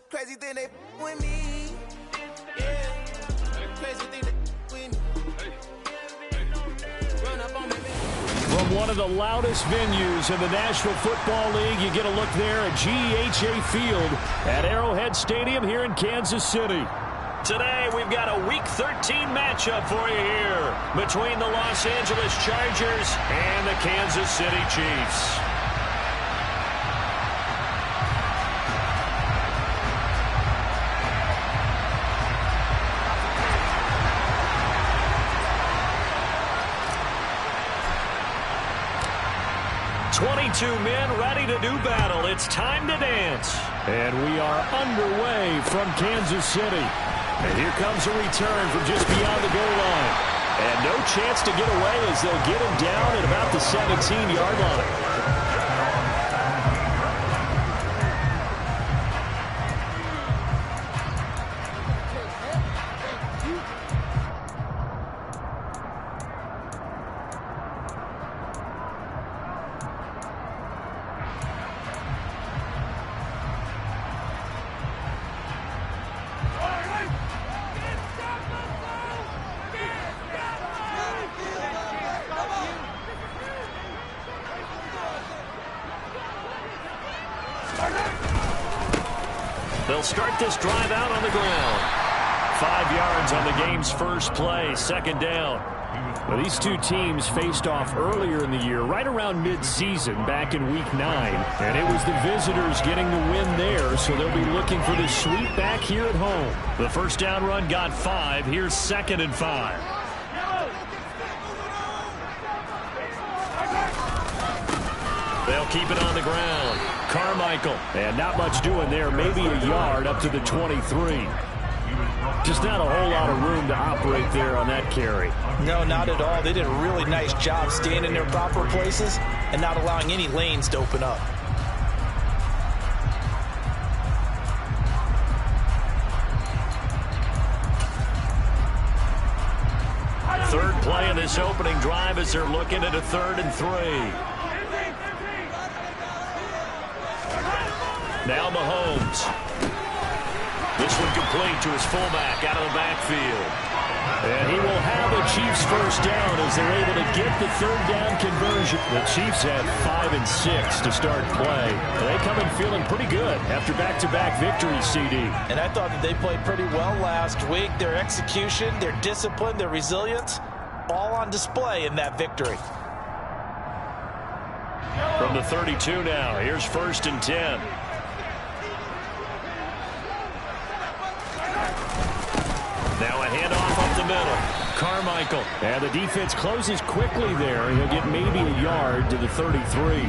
Crazy thing they with me. Yeah. Crazy thing they with me. Run up on me. From one of the loudest venues in the National Football League, you get a look there at GEHA Field at Arrowhead Stadium here in Kansas City. Today, we've got a Week 13 matchup for you here between the Los Angeles Chargers and the Kansas City Chiefs. "22 men ready to do battle. It's time to dance." And we are underway from Kansas City. And here comes a return from just beyond the goal line. And no chance to get away as they'll get him down at about the 17-yard line. They'll start this drive out on the ground. 5 yards on the game's first play, second down. Well, these two teams faced off earlier in the year, right around mid-season, back in Week 9. And it was the visitors getting the win there, so they'll be looking for this sweep back here at home. The first down run got 5. Here's 2nd and 5. They'll keep it on the ground. Carmichael, and not much doing there, maybe a yard up to the 23. Just not a whole lot of room to operate there on that carry. No, not at all. They did a really nice job staying in their proper places and not allowing any lanes to open up. Third play of this opening drive as they're looking at a 3rd and 3. Now Mahomes. This one complete to his fullback out of the backfield. And he will have the Chiefs first down as they're able to get the 3rd down conversion. The Chiefs have 5 and 6 to start play. They come in feeling pretty good after back-to-back victories, CD. And I thought that they played pretty well last week. Their execution, their discipline, their resilience, all on display in that victory. From the 32 now, here's 1st and 10. Now a handoff up the middle. Carmichael. And the defense closes quickly there. He'll get maybe a yard to the 33.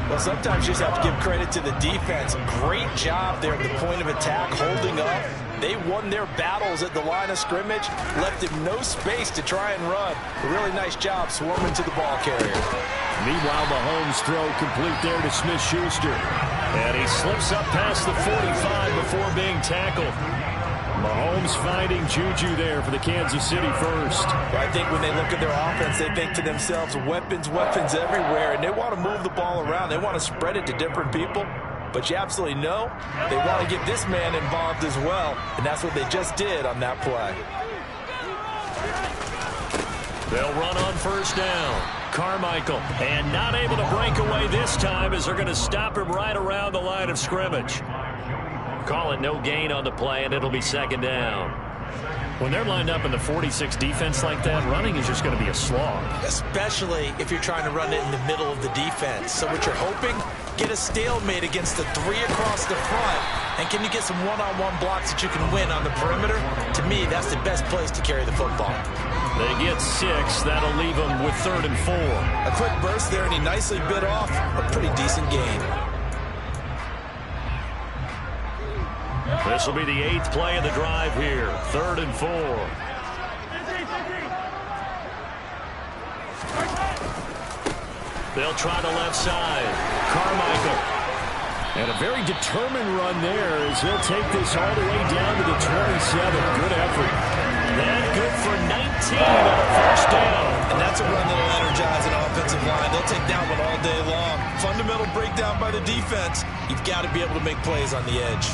Well, sometimes you just have to give credit to the defense. Great job there at the point of attack, holding up. They won their battles at the line of scrimmage, left him no space to try and run. A really nice job swarming to the ball carrier. Meanwhile, Mahomes' throw complete there to Smith-Schuster. And he slips up past the 45 before being tackled. Mahomes finding Juju there for the Kansas City first. I think when they look at their offense, they think to themselves, weapons, weapons everywhere, and they want to move the ball around. They want to spread it to different people. But you absolutely know they want to get this man involved as well, and that's what they just did on that play. They'll run on first down. Carmichael, and not able to break away this time as they're going to stop him right around the line of scrimmage. Call it no gain on the play, and it'll be 2nd down. When they're lined up in the 46 defense like that, running is just going to be a slog. Especially if you're trying to run it in the middle of the defense. So what you're hoping, get a stalemate against the 3 across the front, and can you get some one-on-one blocks that you can win on the perimeter? To me, that's the best place to carry the football. They get 6. That'll leave them with 3rd and 4. A quick burst there, and he nicely bit off a pretty decent gain. This will be the 8th play of the drive here. 3rd and 4. They'll try the left side. Carmichael. And a very determined run there as he'll take this all the way down to the 27. Good effort. And good for 19 on a first down. And that's a run that'll energize an offensive line. They'll take that one all day long. Fundamental breakdown by the defense. You've got to be able to make plays on the edge.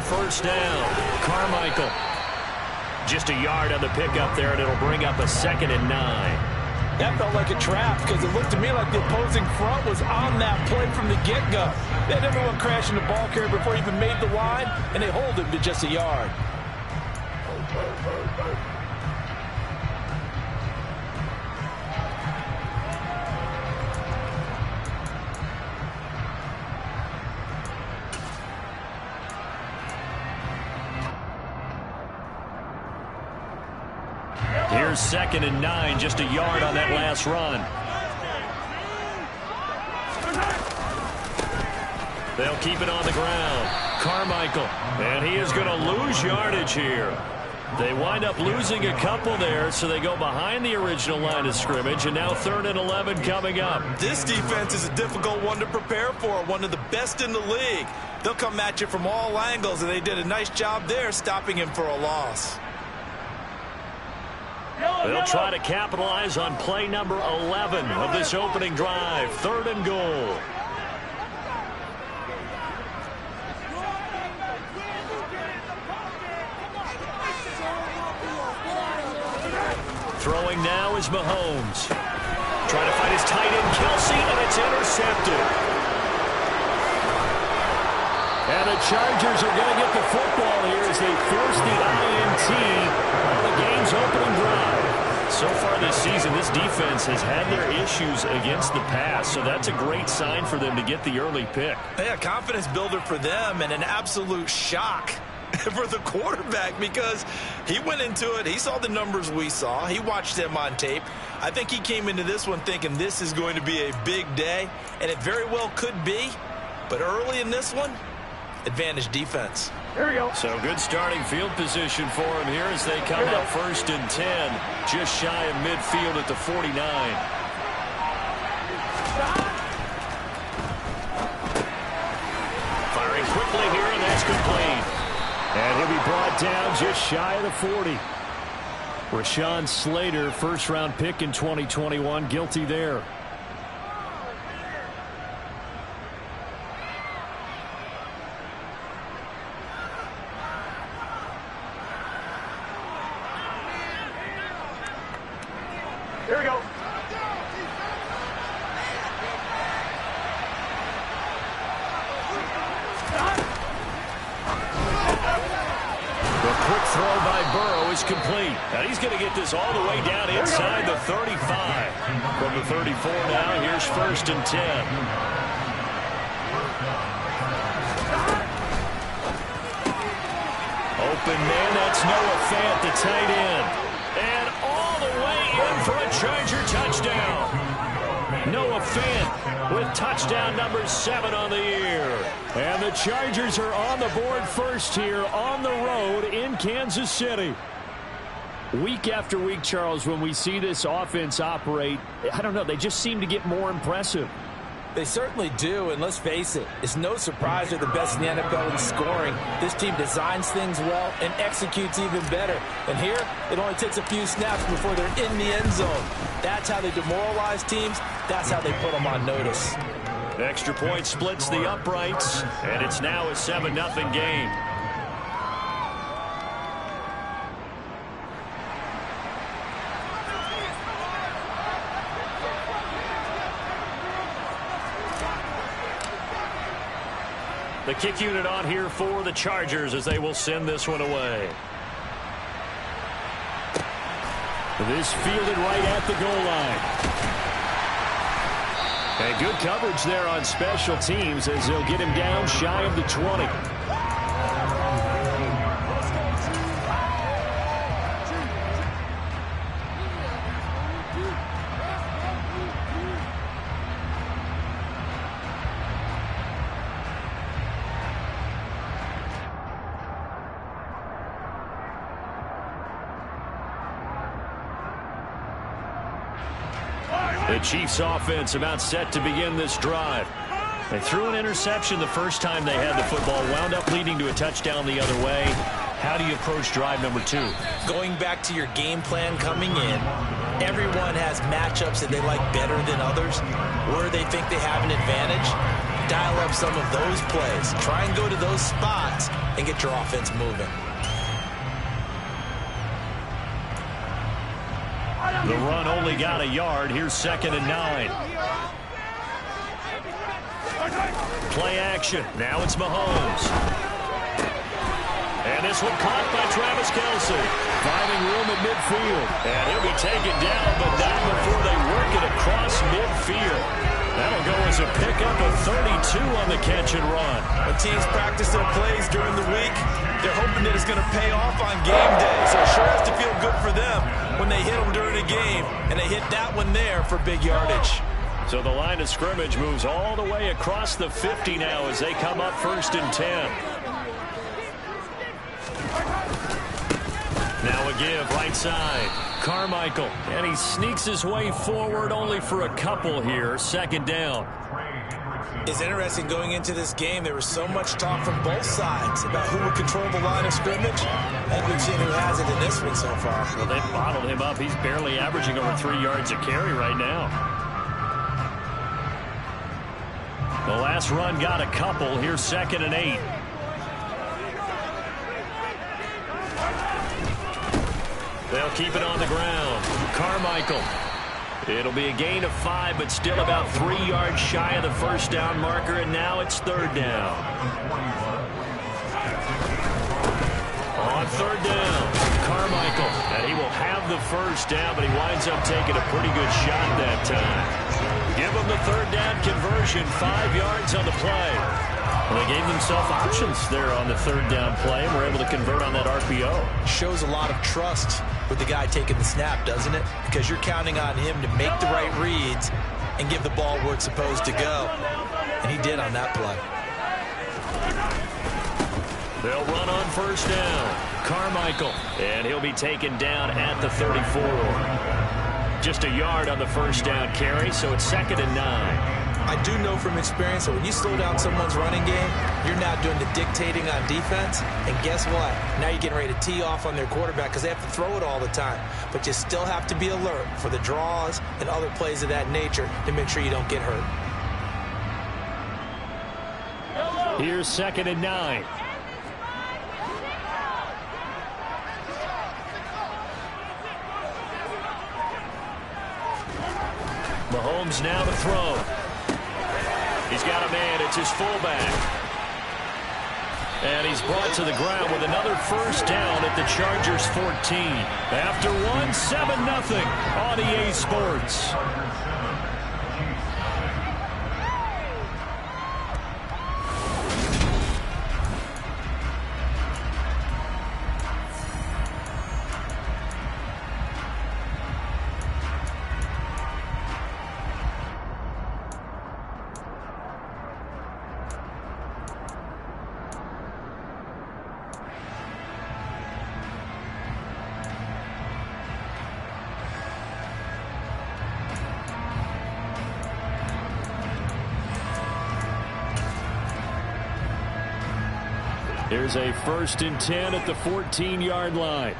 first down. Carmichael. Just a yard on the pickup there, and it'll bring up a 2nd and 9. That felt like a trap because it looked to me like the opposing front was on that play from the get-go. They had everyone crashing the ball carrier before he even made the line, and they hold him to just a yard. Here's 2nd and 9, just a yard on that last run. They'll keep it on the ground. Carmichael, and he is going to lose yardage here. They wind up losing a couple there, so they go behind the original line of scrimmage, and now 3rd and 11 coming up. This defense is a difficult one to prepare for, one of the best in the league. They'll come at you from all angles, and they did a nice job there stopping him for a loss. They'll try to capitalize on play number 11 of this opening drive. 3rd and goal. Throwing now is Mahomes. Trying to find his tight end, Kelsey, and it's intercepted. And the Chargers are going to get the football here as they force the INT on the game's opening drive. So far this season, this defense has had their issues against the pass, so that's a great sign for them to get the early pick. Yeah, confidence builder for them and an absolute shock for the quarterback because he went into it. He saw the numbers we saw. He watched them on tape. I think he came into this one thinking this is going to be a big day, and it very well could be. But early in this one, advantage defense. There we go. So good starting field position for him here as they come up 1st and 10, just shy of midfield at the 49. Firing quickly here, and that's complete. And he'll be brought down just shy of the 40. Rashawn Slater, first-round pick in 2021, guilty there. Here we go. The quick throw by Burrow is complete. And he's going to get this all the way down inside the 35. From the 34 now, here's 1st and 10. Open man, that's Noah Fant, the tight end. And all the way in for a Charger touchdown. Noah Fant with touchdown number 7 on the year. And the Chargers are on the board first here on the road in Kansas City. Week after week, Charles, when we see this offense operate, I don't know, they just seem to get more impressive. They certainly do, and let's face it, it's no surprise they're the best in the NFL in scoring. This team designs things well and executes even better. And here, it only takes a few snaps before they're in the end zone. That's how they demoralize teams. That's how they put them on notice. Extra point splits the uprights, and it's now a 7-0 game. The kick unit on here for the Chargers as they will send this one away. This fielded right at the goal line. And good coverage there on special teams as they'll get him down shy of the 20. The Chiefs offense about set to begin this drive. They threw an interception the first time they had the football, wound up leading to a touchdown the other way. How do you approach drive number 2? Going back to your game plan coming in, everyone has matchups that they like better than others, where they think they have an advantage. dial up some of those plays. Try and go to those spots and get your offense moving. The run only got a yard. Here's 2nd and 9. Play action. Now it's Mahomes. And this one caught by Travis Kelce. Finding room at midfield. And he'll be taken down, but not before they work it across midfield. That'll go as a pickup of 32 on the catch and run. When teams practice their plays during the week, they're hoping that it's going to pay off on game day. So it sure has to feel good for them when they hit them during a game, and they hit that one there for big yardage. So the line of scrimmage moves all the way across the 50 now as they come up 1st and 10. Now a give right side. Carmichael, and he sneaks his way forward only for a couple here. 2nd down. It's interesting going into this game. There was so much talk from both sides about who would control the line of scrimmage. And we've seen who has it in this one so far. Well, they bottled him up. He's barely averaging over 3 yards a carry right now. The last run got a couple. Here's 2nd and 8. They'll keep it on the ground. Carmichael. It'll be a gain of 5, but still about 3 yards shy of the 1st down marker, and now it's 3rd down. On 3rd down, Carmichael, and he will have the 1st down, but he winds up taking a pretty good shot that time. Give him the 3rd down conversion, 5 yards on the play. Well, they gave themselves options there on the 3rd down play, and were able to convert on that RPO. Shows a lot of trust with the guy taking the snap, doesn't it? Because you're counting on him to make the right reads and give the ball where it's supposed to go. And he did on that play. They'll run on 1st down. Carmichael, and he'll be taken down at the 34. Just a yard on the 1st down carry, so it's 2nd and 9. I do know from experience that when you slow down someone's running game, you're now doing the dictating on defense. And guess what? Now you're getting ready to tee off on their quarterback because they have to throw it all the time. But you still have to be alert for the draws and other plays of that nature to make sure you don't get hurt. Here's 2nd and 9. Mahomes now to throw. He's got a man. It's his fullback. And he's brought to the ground with another 1st down at the Chargers 14. After one, 7-0 on EA Sports. Here's a 1st and 10 at the 14-yard line.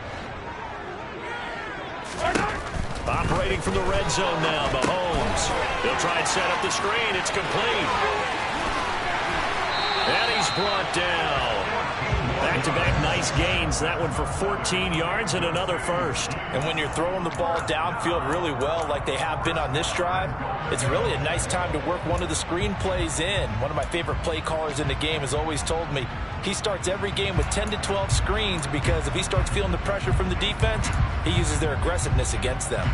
Operating from the red zone now, Mahomes. They'll try and set up the screen. It's complete. And he's brought down. Back-to-back nice gains. That one for 14 yards and another 1st. And when you're throwing the ball downfield really well like they have been on this drive, it's really a nice time to work one of the screen plays in. One of my favorite play callers in the game has always told me he starts every game with 10 to 12 screens because if he starts feeling the pressure from the defense, he uses their aggressiveness against them.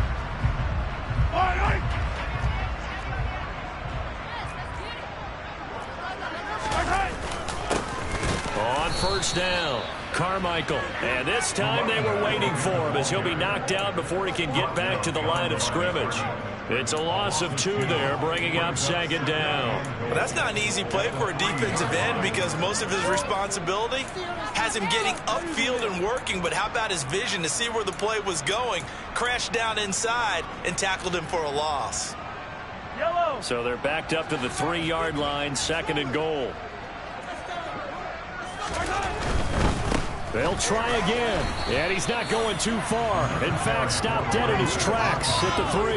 On 1st down, Carmichael. And this time they were waiting for him as he'll be knocked down before he can get back to the line of scrimmage. It's a loss of 2 there, bringing up 2nd down. Well, that's not an easy play for a defensive end because most of his responsibility has him getting upfield and working, but how about his vision to see where the play was going, crashed down inside, and tackled him for a loss. Yellow. So they're backed up to the 3-yard line, 2nd and goal. They'll try again, and he's not going too far. In fact, stopped dead in his tracks at the 3.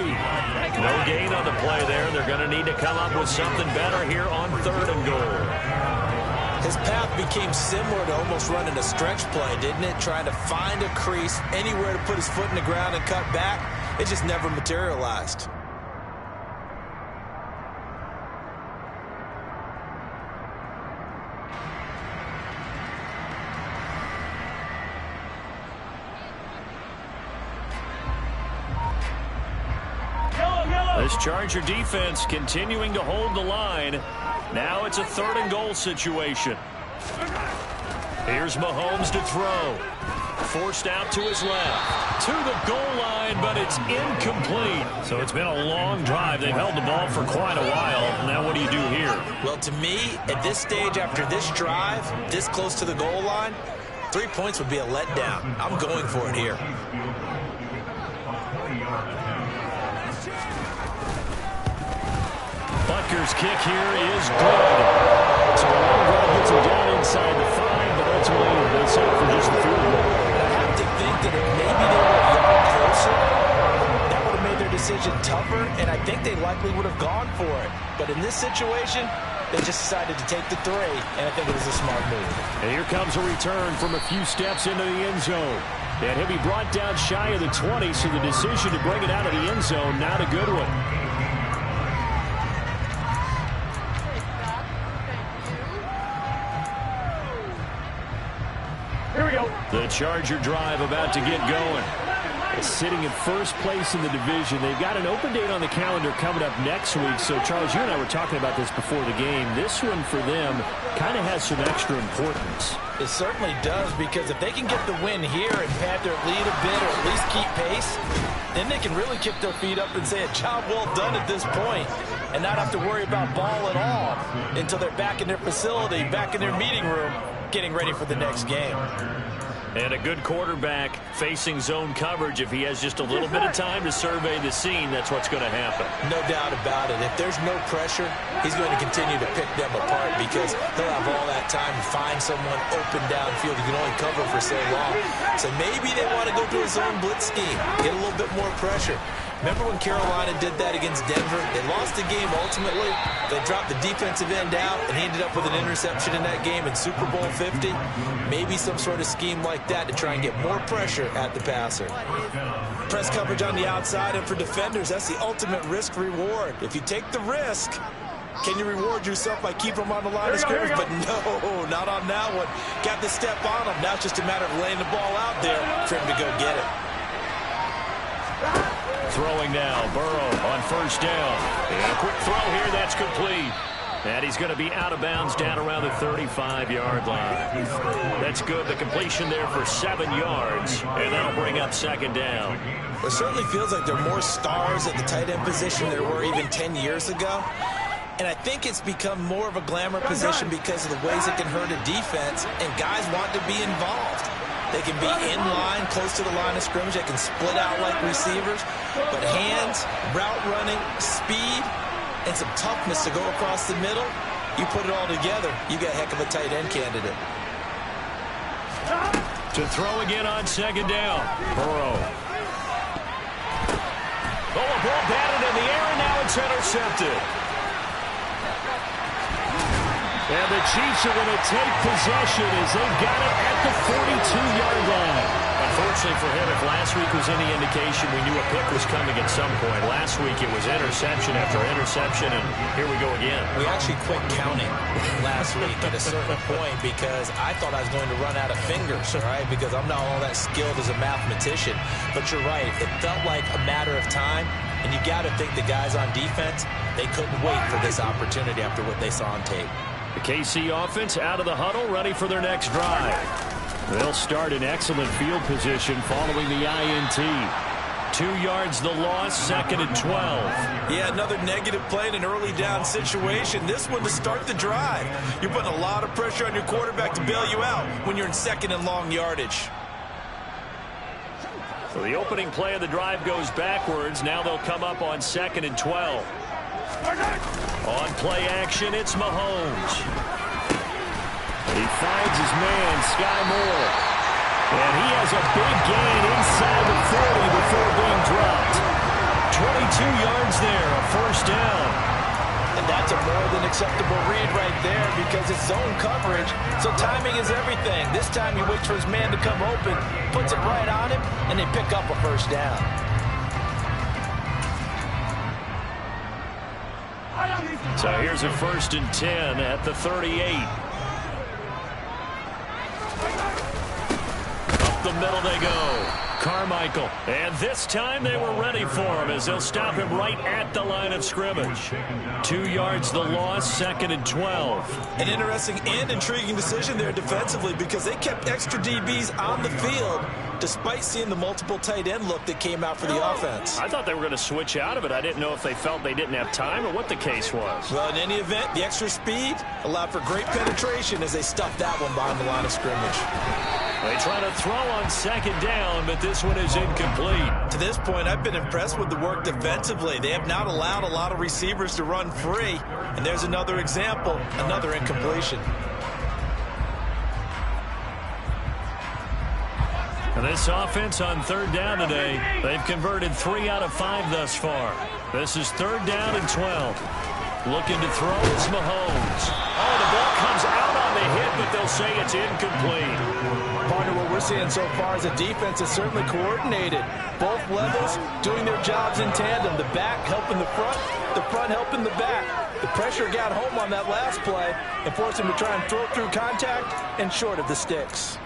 No gain on the play there. They're going to need to come up with something better here on 3rd and goal. His path became similar to almost running a stretch play, didn't it? Trying to find a crease, anywhere to put his foot in the ground and cut back. It just never materialized. This Charger defense continuing to hold the line. Now it's a 3rd and goal situation. Here's Mahomes to throw. Forced out to his left. To the goal line, but it's incomplete. So it's been a long drive. They've held the ball for quite a while. Now what do you do here? Well, to me, at this stage after this drive, this close to the goal line, 3 points would be a letdown. I'm going for it here. Butker's kick here is good. So a long drive gets him down inside the 5, but ultimately they settle for just the field goal. I have to think that if maybe they would have gone closer, that would have made their decision tougher, and I think they likely would have gone for it. But in this situation, they just decided to take the 3, and I think it was a smart move. And here comes a return from a few steps into the end zone. And he'll be brought down shy of the 20, so the decision to bring it out of the end zone, not a good one. Here we go. The Charger drive about to get going. Sitting in first place in the division. They've got an open date on the calendar coming up next week. So, Charles, you and I were talking about this before the game. This one for them kind of has some extra importance. It certainly does, because if they can get the win here and pad their lead a bit or at least keep pace, then they can really kick their feet up and say a job well done at this point and not have to worry about ball at all until they're back in their facility, back in their meeting room, getting ready for the next game. And a good quarterback facing zone coverage. If he has just a little bit of time to survey the scene, that's what's going to happen. No doubt about it. If there's no pressure, he's going to continue to pick them apart because he'll have all that time to find someone open downfield. He can only cover for so long. So maybe they want to go to a zone blitz scheme, get a little bit more pressure. Remember when Carolina did that against Denver? They lost the game ultimately. They dropped the defensive end out, and he ended up with an interception in that game in Super Bowl 50. Maybe some sort of scheme like that to try and get more pressure at the passer. Press coverage on the outside, and for defenders, that's the ultimate risk-reward. If you take the risk, can you reward yourself by keeping them on the line of scrimmage? But no, not on that one. Got the step on him. Now it's just a matter of laying the ball out there for him to go get it. Throwing now, Burrow on first down. And a quick throw here, that's complete. And he's going to be out of bounds down around the 35-yard line. That's good. The completion there for 7 yards. And that'll bring up second down. It certainly feels like there are more stars at the tight end position than there were even 10 years ago. And I think it's become more of a glamour position because of the ways it can hurt a defense, and guys want to be involved. They can be in line, close to the line of scrimmage. They can split out like receivers. But hands, route running, speed, and some toughness to go across the middle, you put it all together, you got a heck of a tight end candidate. To throw again on second down. Burrow. Oh, a ball batted in the air, and now it's intercepted. And the Chiefs are going to take possession as they've got it at the 42-yard line. Unfortunately for him, if last week was any indication, we knew a pick was coming at some point. Last week it was interception after interception, and here we go again. We actually quit counting last week at a certain point because I thought I was going to run out of fingers, right? Because I'm not all that skilled as a mathematician. But you're right. It felt like a matter of time, and you got to think the guys on defense, they couldn't wait for this opportunity after what they saw on tape. The KC offense out of the huddle, ready for their next drive. They'll start in excellent field position following the INT. 2 yards the loss, second and 12. Yeah, another negative play in an early down situation. This one to start the drive. You're putting a lot of pressure on your quarterback to bail you out when you're in second and long yardage. So the opening play of the drive goes backwards. Now they'll come up on second and 12. On play action, it's Mahomes. He finds his man, Sky Moore. And he has a big gain inside the 40 before being dropped. 22 yards there, a first down. And that's a more than acceptable read right there because it's zone coverage, so timing is everything. This time he waits for his man to come open, puts it right on him, and they pick up a first down. So here's a 1st and 10 at the 38. Up the middle they go. Carmichael. And this time they were ready for him as they'll stop him right at the line of scrimmage. 2 yards the loss, 2nd and 12. An interesting and intriguing decision there defensively because they kept extra DBs on the field despite seeing the multiple tight end look that came out for the offense. I thought they were going to switch out of it. I didn't know if they felt they didn't have time or what the case was. Well, in any event, the extra speed allowed for great penetration as they stuffed that one behind the line of scrimmage. They try to throw on 2nd down, but this one is incomplete. To this point, I've been impressed with the work defensively. They have not allowed a lot of receivers to run free. And there's another example, another incompletion. And this offense on 3rd down today, they've converted 3 out of 5 thus far. This is 3rd down and 12. Looking to throw is Mahomes. Oh, the ball comes out on the hit, but they'll say it's incomplete. Partner, what we're seeing so far is a defense that's certainly coordinated. Both levels doing their jobs in tandem. The back helping the front helping the back. The pressure got home on that last play and forced him to try and throw through contact and short of the sticks.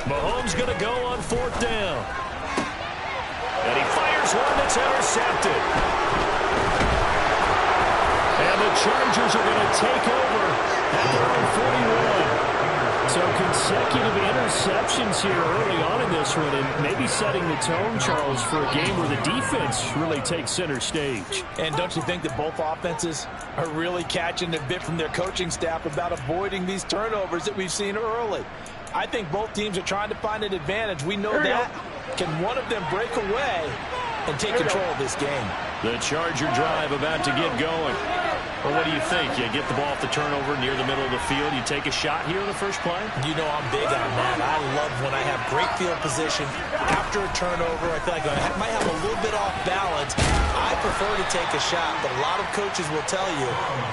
Mahomes going to go on 4th down. And he fires one that's intercepted. And the Chargers are going to take over at their own 41. So consecutive interceptions here early on in this one, and maybe setting the tone, Charles, for a game where the defense really takes center stage. And don't you think that both offenses are really catching a bit from their coaching staff about avoiding these turnovers that we've seen early? I think both teams are trying to find an advantage. We know that. Can one of them break away and take control of this game? The Charger drive about to get going. Well, what do you think? You get the ball off the turnover near the middle of the field. You take a shot here in the first play? You know I'm big on that. I love when I have great field position. After a turnover, I feel like I might have a little bit off balance. I prefer to take a shot, but a lot of coaches will tell you,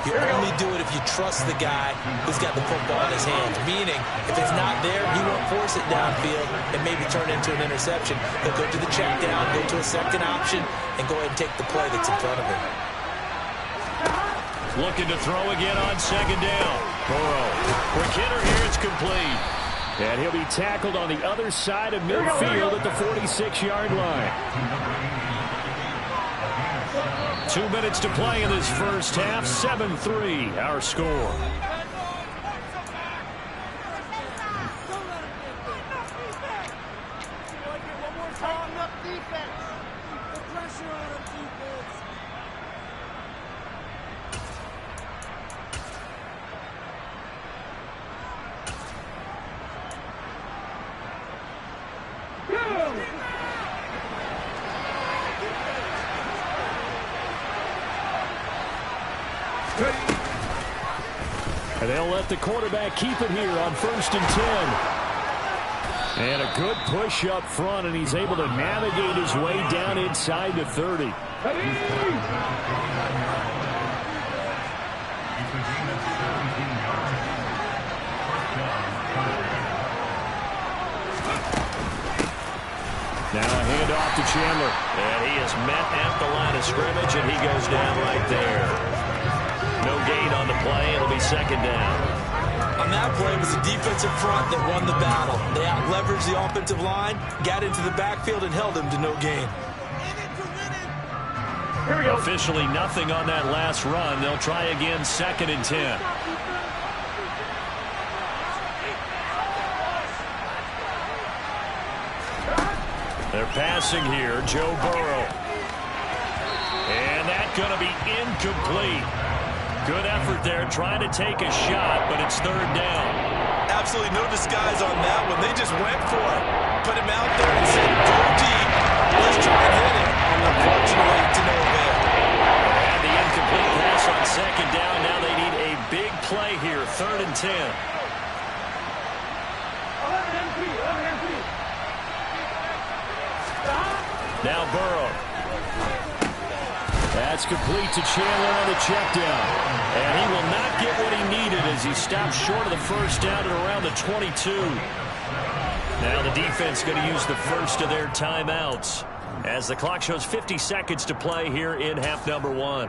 you only do it if you trust the guy who's got the football in his hands. Meaning, if it's not there, he won't force it downfield and maybe turn into an interception. He'll go to the check down, go to a second option, and go ahead and take the play that's in front of him. Looking to throw again on 2nd down. Burrow. Quick hitter here, it's complete. And he'll be tackled on the other side of midfield at the 46-yard line. 2 minutes to play in this first half. 7-3, our score. And they'll let the quarterback keep it here on 1st and 10. And a good push up front, and he's able to navigate his way down inside the 30. Now a handoff to Chandler. And he is met at the line of scrimmage, and he goes down right there. No gain on the play. It'll be 2nd down. On that play, it was the defensive front that won the battle. They out-leveraged the offensive line, got into the backfield, and held him to no gain. Here we go. Officially nothing on that last run. They'll try again 2nd and 10. They're passing here. Joe Burrow. And that going to be incomplete. Good effort there trying to take a shot, but it's third down. Absolutely no disguise on that one. They just went for it. Put him out there and said, go deep. Let's try and hit it. And unfortunately, to no avail. And the incomplete pass on second down. Now they need a big play here, 3rd and 10. Now Burrow. That's complete to Chandler on the check down. And he will not get what he needed as he stops short of the first down at around the 22. Now the defense going to use the first of their timeouts as the clock shows 50 seconds to play here in half number 1.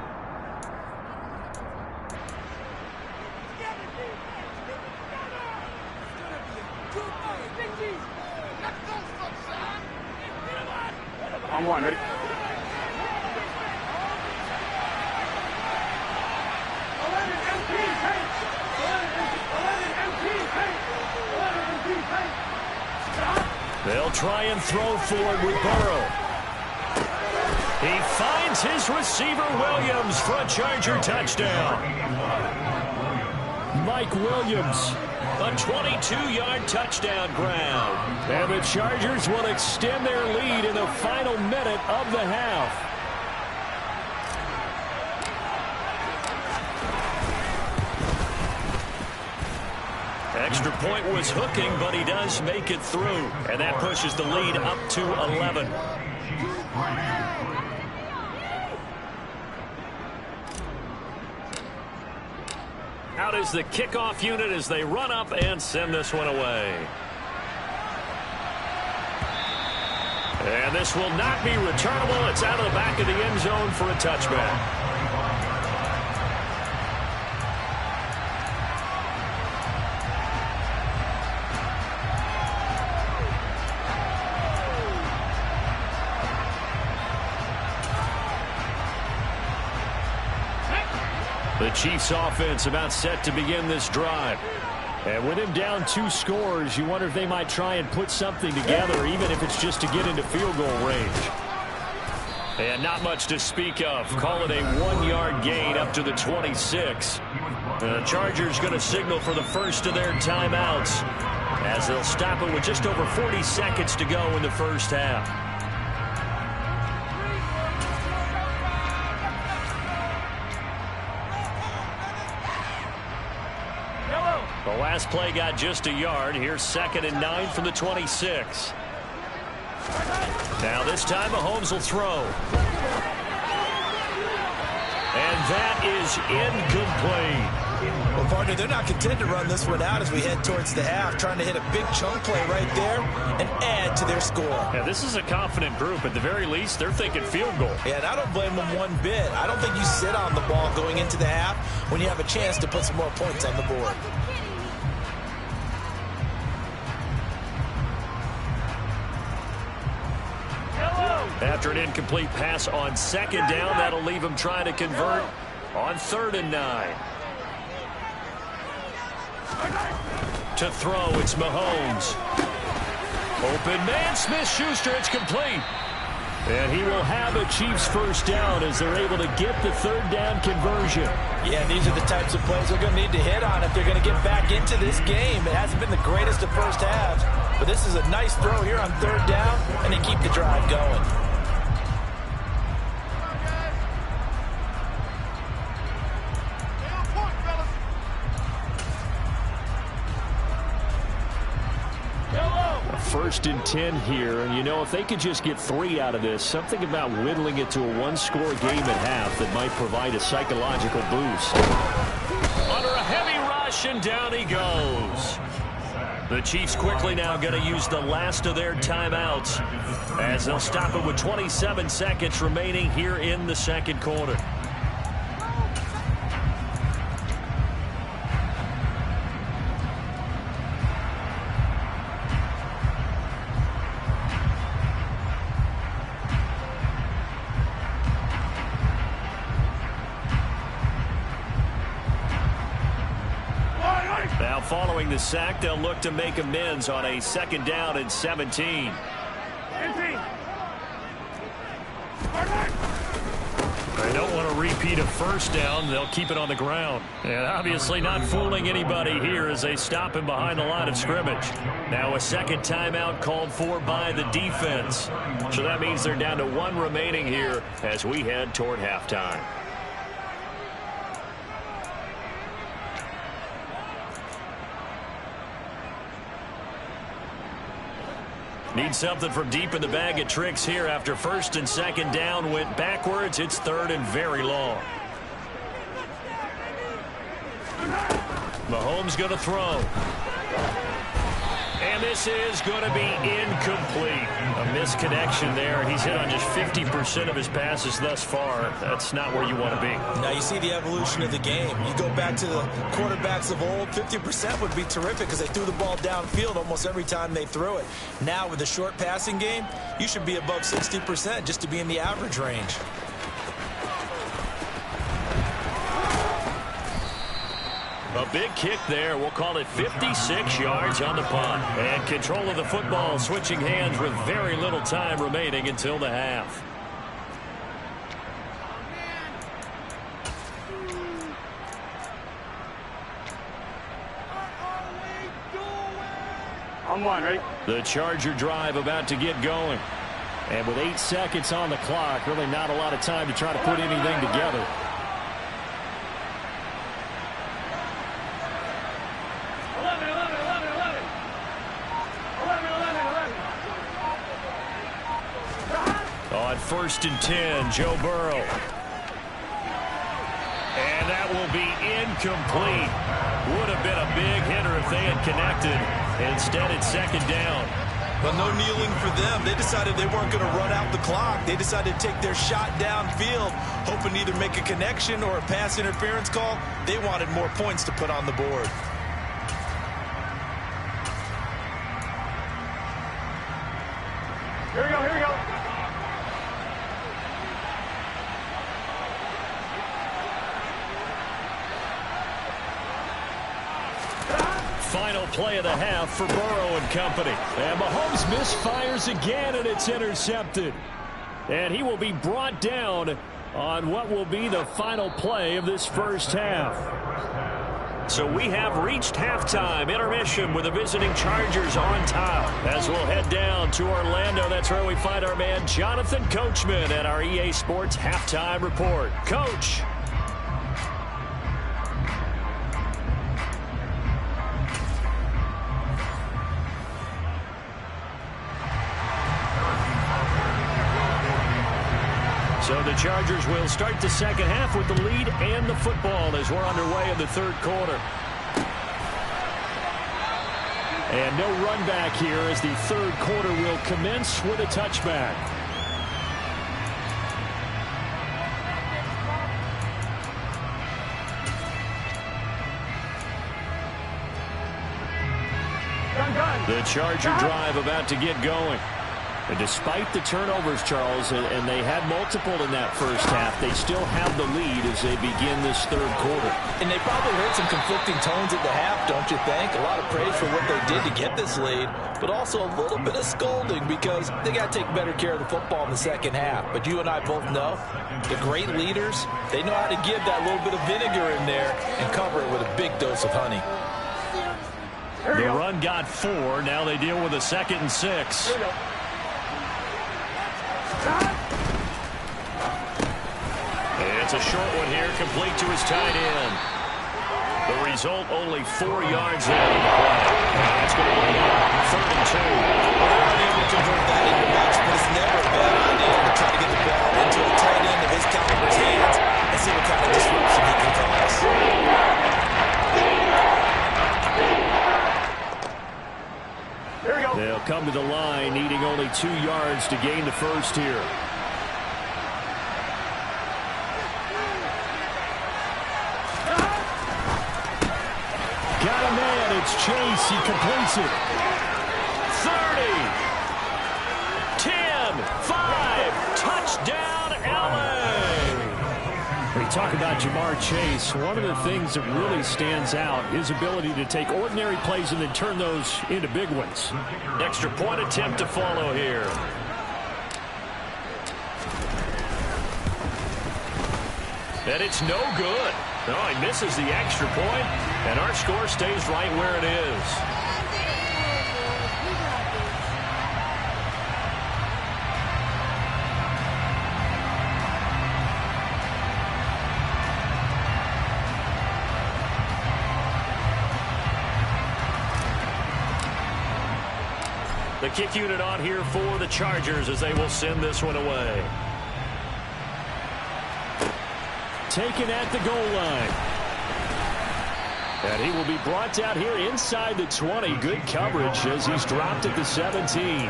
On one, ready? They'll try and throw forward with Burrow. He finds his receiver Williams for a Charger touchdown. Mike Williams, a 22-yard touchdown grab. And the Chargers will extend their lead in the final minute of the half. Extra point was hooking, but he does make it through. And that pushes the lead up to 11. Out is the kickoff unit as they run up and send this one away. And this will not be returnable. It's out of the back of the end zone for a touchback. The Chiefs offense about set to begin this drive. And with him down 2 scores, you wonder if they might try and put something together, even if it's just to get into field goal range. And not much to speak of. Call it a 1-yard gain up to the 26. The Chargers going to signal for the first of their timeouts as they'll stop it with just over 40 seconds to go in the first half. The last play got just a yard. Here's 2nd and 9 from the 26. Now this time Mahomes will throw. And that is incomplete. Well, partner, they're not content to run this one out as we head towards the half, trying to hit a big chunk play right there and add to their score. Yeah, this is a confident group. At the very least, they're thinking field goal. Yeah, and I don't blame them one bit. I don't think you sit on the ball going into the half when you have a chance to put some more points on the board. After an incomplete pass on 2nd down, that'll leave him trying to convert on 3rd and 9. To throw, it's Mahomes. Open man, Smith-Schuster, it's complete. And he will have a Chiefs first down as they're able to get the 3rd down conversion. Yeah, these are the types of plays they're going to need to hit on if they're going to get back into this game. It hasn't been the greatest of first halves, but this is a nice throw here on 3rd down, and they keep the drive going. First and 10 here, and you know, if they could just get 3 out of this, something about whittling it to a 1-score game at half that might provide a psychological boost. Under a heavy rush, and down he goes. The Chiefs quickly now going to use the last of their timeouts as they'll stop it with 27 seconds remaining here in the 2nd quarter. Now following the sack, they'll look to make amends on a 2nd down and 17. They don't want to repeat a first down. They'll keep it on the ground. And obviously not fooling anybody here as they stop him behind the line of scrimmage. Now a second timeout called for by the defense. So that means they're down to one remaining here as we head toward halftime. Need something from deep in the bag of tricks here after first and second down went backwards. It's third and very long. Mahomes going to throw. And this is going to be incomplete. A misconnection there. He's hit on just 50% of his passes thus far. That's not where you want to be. Now you see the evolution of the game. You go back to the quarterbacks of old, 50% would be terrific because they threw the ball downfield almost every time they threw it. Now with the short passing game, you should be above 60% just to be in the average range. A big kick there. We'll call it 56 yards on the punt. And control of the football switching hands with very little time remaining until the half. On one, ready? The Charger drive about to get going. And with 8 seconds on the clock, really not a lot of time to try to put anything together. On 1st and 10, Joe Burrow. And that will be incomplete. Would have been a big hitter if they had connected. Instead, it's second down. But no kneeling for them. They decided they weren't going to run out the clock. They decided to take their shot downfield, hoping to either make a connection or a pass interference call. They wanted more points to put on the board. Here we go, here we go. Final play of the half for Burrow and company. And Mahomes misfires again, and it's intercepted. And he will be brought down on what will be the final play of this first half. So we have reached halftime. Intermission with the visiting Chargers on top. As we'll head down to Orlando, that's where we find our man Jonathan Coachman at our EA Sports Halftime Report. Coach. So the Chargers will start the second half with the lead and the football as we're underway in the third quarter. And no run back here as the third quarter will commence with a touchback. The Charger drive about to get going. And despite the turnovers, Charles, and they had multiple in that first half, they still have the lead as they begin this third quarter. And they probably heard some conflicting tones at the half, don't you think? A lot of praise for what they did to get this lead, but also a little bit of scolding because they got to take better care of the football in the second half. But you and I both know the great leaders, they know how to give that little bit of vinegar in there and cover it with a big dose of honey. The run got 4. Now they deal with a 2nd and 6. It's a short one here, complete to his tight end. The result, only 4 yards there on the play. It's going to be 3rd and 2. Well, they're unable to convert that into much, but it's never a bad idea to try to get the ball into a tight end of his caliber's hands and see what kind of disruption he can cause. Here we go. They'll come to the line, needing only 2 yards to gain the first here. Got a man, it's Chase, he completes it. 30, 10, 5, touchdown LA. We talk about Jamar Chase. One of the things that really stands out, his ability to take ordinary plays and then turn those into big ones. Extra point attempt to follow here. And it's no good. No, he misses the extra point, and our score stays right where it is. The kick unit on here for the Chargers as they will send this one away. Taken at the goal line. And he will be brought down here inside the 20. Good coverage as he's dropped at the 17.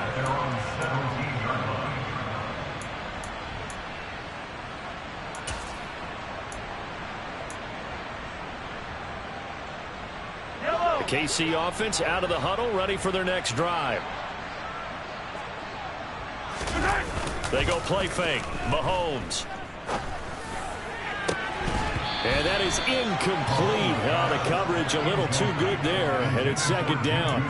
The KC offense out of the huddle, ready for their next drive. They go play fake. Mahomes. And that is incomplete. Oh, the coverage a little too good there, and it's second down.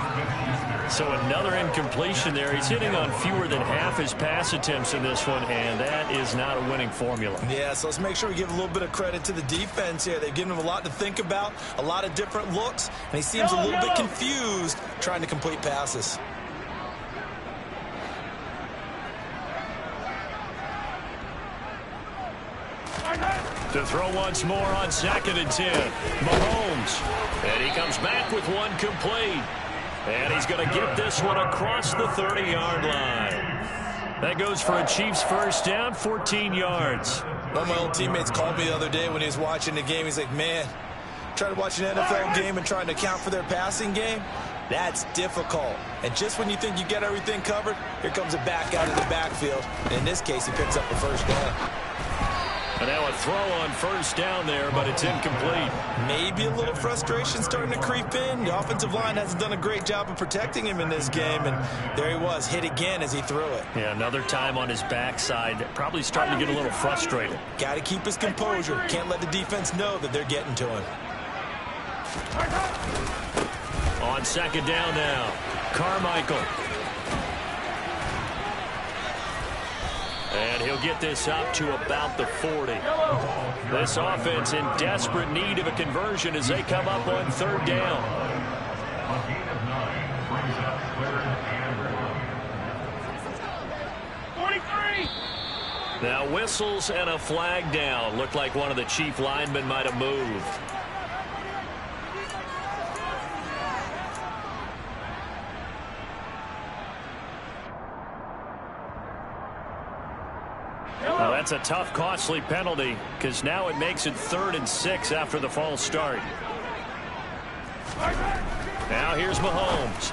So another incompletion there. He's hitting on fewer than half his pass attempts in this one, and that is not a winning formula. Yeah, so let's make sure we give a little bit of credit to the defense here. They've given him a lot to think about, a lot of different looks, and he seems a little bit confused trying to complete passes. To throw once more on 2nd and 10. Mahomes. And he comes back with one complete. And he's going to get this one across the 30-yard line. That goes for a Chiefs first down, 14 yards. One of my old teammates called me the other day when he was watching the game. He's like, man, trying to watch an NFL game and trying to account for their passing game, that's difficult. And just when you think you get everything covered, here comes a back out of the backfield. And in this case, he picks up the first down. And now a throw on first down there, but it's incomplete. Maybe a little frustration starting to creep in. The offensive line hasn't done a great job of protecting him in this game, and there he was, hit again as he threw it. Yeah, another time on his backside, probably starting to get a little frustrated. Got to keep his composure. Can't let the defense know that they're getting to him. On 2nd down now, Carmichael. And he'll get this up to about the 40. This offense in desperate need of a conversion as they come up on 3rd down. Now whistles and a flag down. Looked like one of the Chief linemen might have moved. Well, that's a tough, costly penalty because now it makes it 3rd and 6 after the false start. Now here's Mahomes.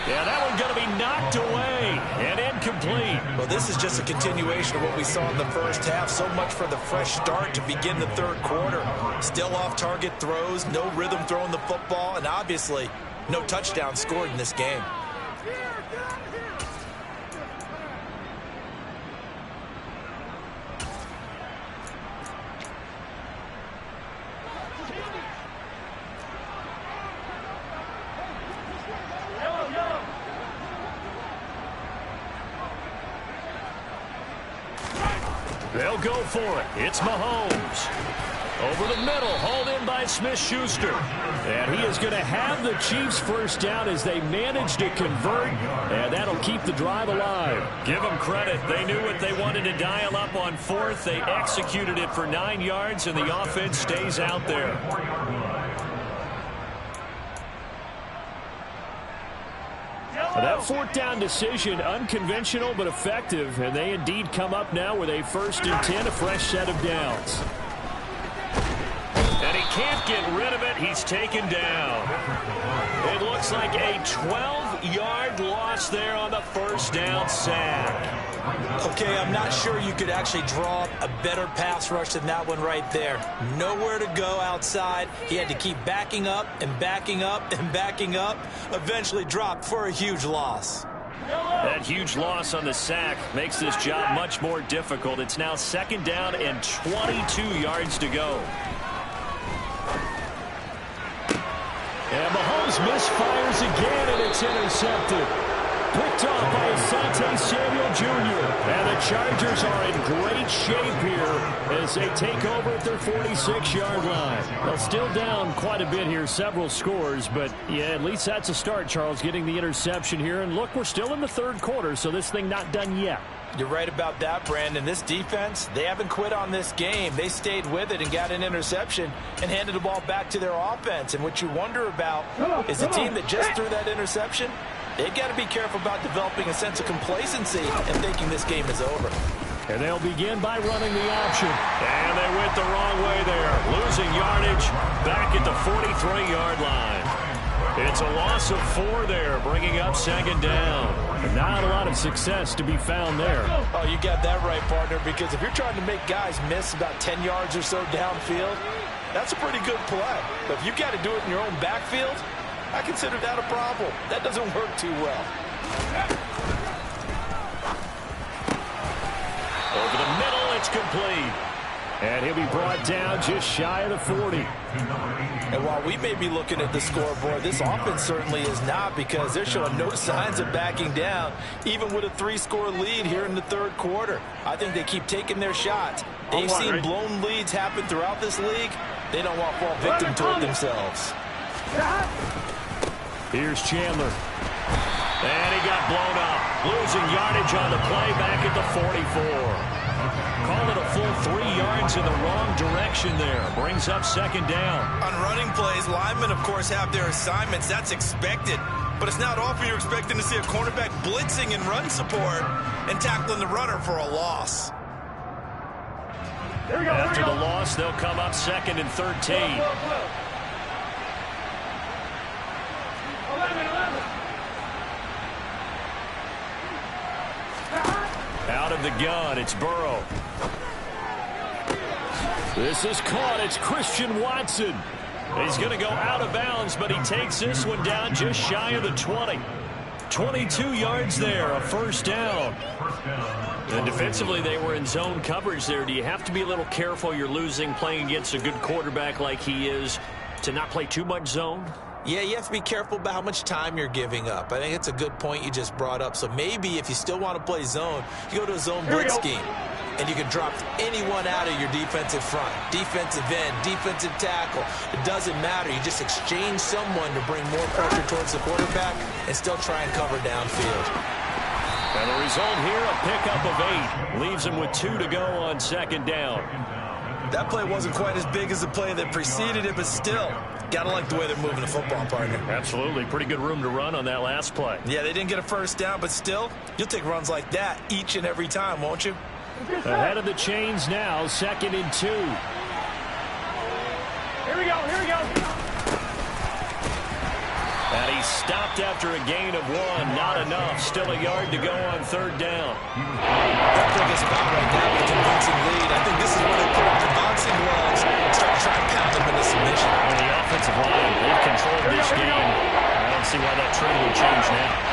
Yeah, that one's going to be knocked away and incomplete. Well, this is just a continuation of what we saw in the first half. So much for the fresh start to begin the 3rd quarter. Still off-target throws, no rhythm throwing the football, and obviously no touchdown scored in this game. They'll go for it. It's Mahomes. Over the middle, hauled in by Smith-Schuster. And he is going to have the Chiefs first down as they manage to convert, and that'll keep the drive alive. Give them credit. They knew what they wanted to dial up on 4th. They executed it for 9 yards, and the offense stays out there. That 4th down decision, unconventional but effective, and they indeed come up now with a 1st and 10, a fresh set of downs. And he can't get rid of it. He's taken down. It looks like a 12-yard loss there on the 1st down sack. Okay, I'm not sure you could actually draw a better pass rush than that one right there. Nowhere to go outside. He had to keep backing up and backing up and backing up. Eventually dropped for a huge loss. That huge loss on the sack makes this job much more difficult. It's now 2nd down and 22 yards to go. And Mahomes misfires again, and it's intercepted. Picked off by Asante Samuel Jr. And the Chargers are in great shape here as they take over at their 46-yard line. Well, still down quite a bit here, several scores, but yeah, at least that's a start, Charles, getting the interception here. And look, we're still in the third quarter, so this thing not done yet. You're right about that, Brandon. This defense, they haven't quit on this game. They stayed with it and got an interception and handed the ball back to their offense. And what you wonder about is a team that just threw that interception, they've got to be careful about developing a sense of complacency and thinking this game is over. And they'll begin by running the option. And they went the wrong way there. Losing yardage back at the 43-yard line. It's a loss of 4 there, bringing up second down. Not a lot of success to be found there. Oh, you got that right, partner, because if you're trying to make guys miss about 10 yards or so downfield, that's a pretty good play. But if you've got to do it in your own backfield, I consider that a problem. That doesn't work too well. Over the middle, it's complete. And he'll be brought down just shy of the 40. And while we may be looking at the scoreboard, this offense certainly is not, because they're showing no signs of backing down, even with a 3-score lead here in the third quarter. I think they keep taking their shots. They've seen blown leads happen throughout this league. They don't want to fall victim to it themselves. Here's Chandler. And he got blown up. Losing yardage on the play back at the 44. Call it a full 3 yards in the wrong direction there. Brings up second down. On running plays, linemen, of course, have their assignments. That's expected. But it's not often you're expecting to see a cornerback blitzing in run support and tackling the runner for a loss. After the loss, they'll come up second and 13. Out of the gun, it's Burrow. This is caught. It's Christian Watson. He's going to go out of bounds, but he takes this one down just shy of the 20. 22 yards there, a first down. And defensively, they were in zone coverage there. Do you have to be a little careful? You're losing, playing against a good quarterback like he is, to not play too much zone? Yeah, you have to be careful about how much time you're giving up. I think it's a good point you just brought up. So maybe if you still want to play zone, you go to a zone blitz scheme. And you can drop anyone out of your defensive front. Defensive end, defensive tackle. It doesn't matter. You just exchange someone to bring more pressure towards the quarterback and still try and cover downfield. And the result here, a pickup of 8. Leaves him with 2 to go on second down. That play wasn't quite as big as the play that preceded it, but still, got to like the way they're moving the football, partner. Absolutely. Pretty good room to run on that last play. Yeah, they didn't get a first down, but still, you'll take runs like that each and every time, won't you? Ahead of the chains now, second and 2. Here we go, here we go. And he stopped after a gain of 1. Not enough. Still a yard to go on third down. That biggest spot right now with a convincing lead. I think this is where they put up the boxing gloves and start trying to pound them into submission. And the offensive line, they've controlled this game. I don't see why that trend would change now.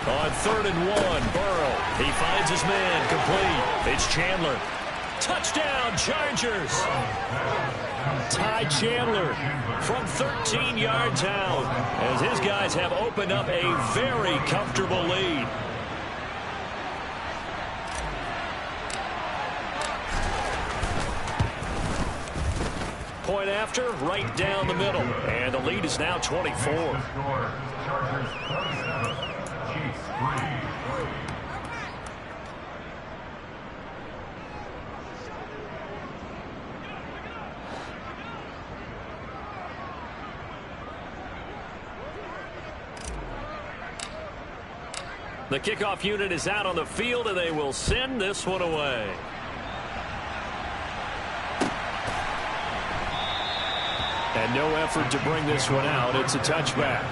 On third and 1, Burrow. He finds his man, complete. It's Chandler. Touchdown, Chargers. Ty Chandler from 13 yards out as his guys have opened up a very comfortable lead. Point after, right down the middle. And the lead is now 24. The kickoff unit is out on the field, and they will send this one away. And no effort to bring this one out. It's a touchback.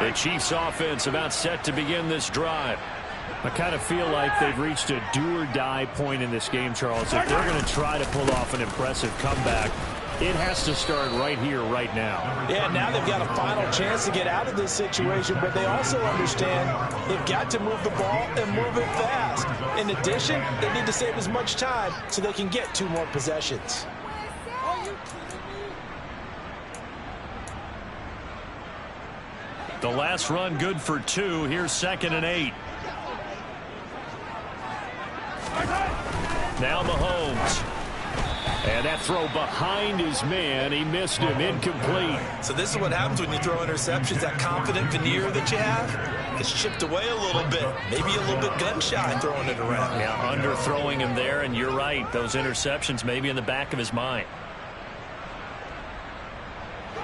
The Chiefs offense about set to begin this drive. I kind of feel like they've reached a do-or-die point in this game, Charles. If they're going to try to pull off an impressive comeback, It has to start right here, right now. Yeah, now they've got a final chance to get out of this situation, but they also understand they've got to move the ball and move it fast. In addition, they need to save as much time so they can get 2 more possessions. The last run good for 2. Here's 2nd and 8. Now Mahomes. And that throw behind his man. He missed him. Incomplete. So this is what happens when you throw interceptions. That confident veneer that you have is chipped away a little bit. Maybe a little bit gun-shy throwing it around. Yeah, underthrowing him there, and you're right. Those interceptions may be in the back of his mind.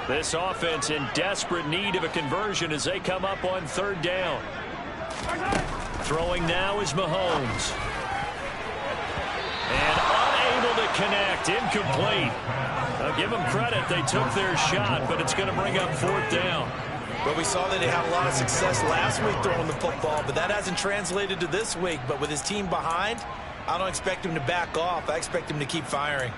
This offense in desperate need of a conversion as they come up on 3rd down. Throwing now is Mahomes. And unable to connect. Incomplete. I'll give them credit. They took their shot, but it's going to bring up 4th down. Well, we saw that they had a lot of success last week throwing the football, but that hasn't translated to this week. But with his team behind, I don't expect him to back off. I expect him to keep firing.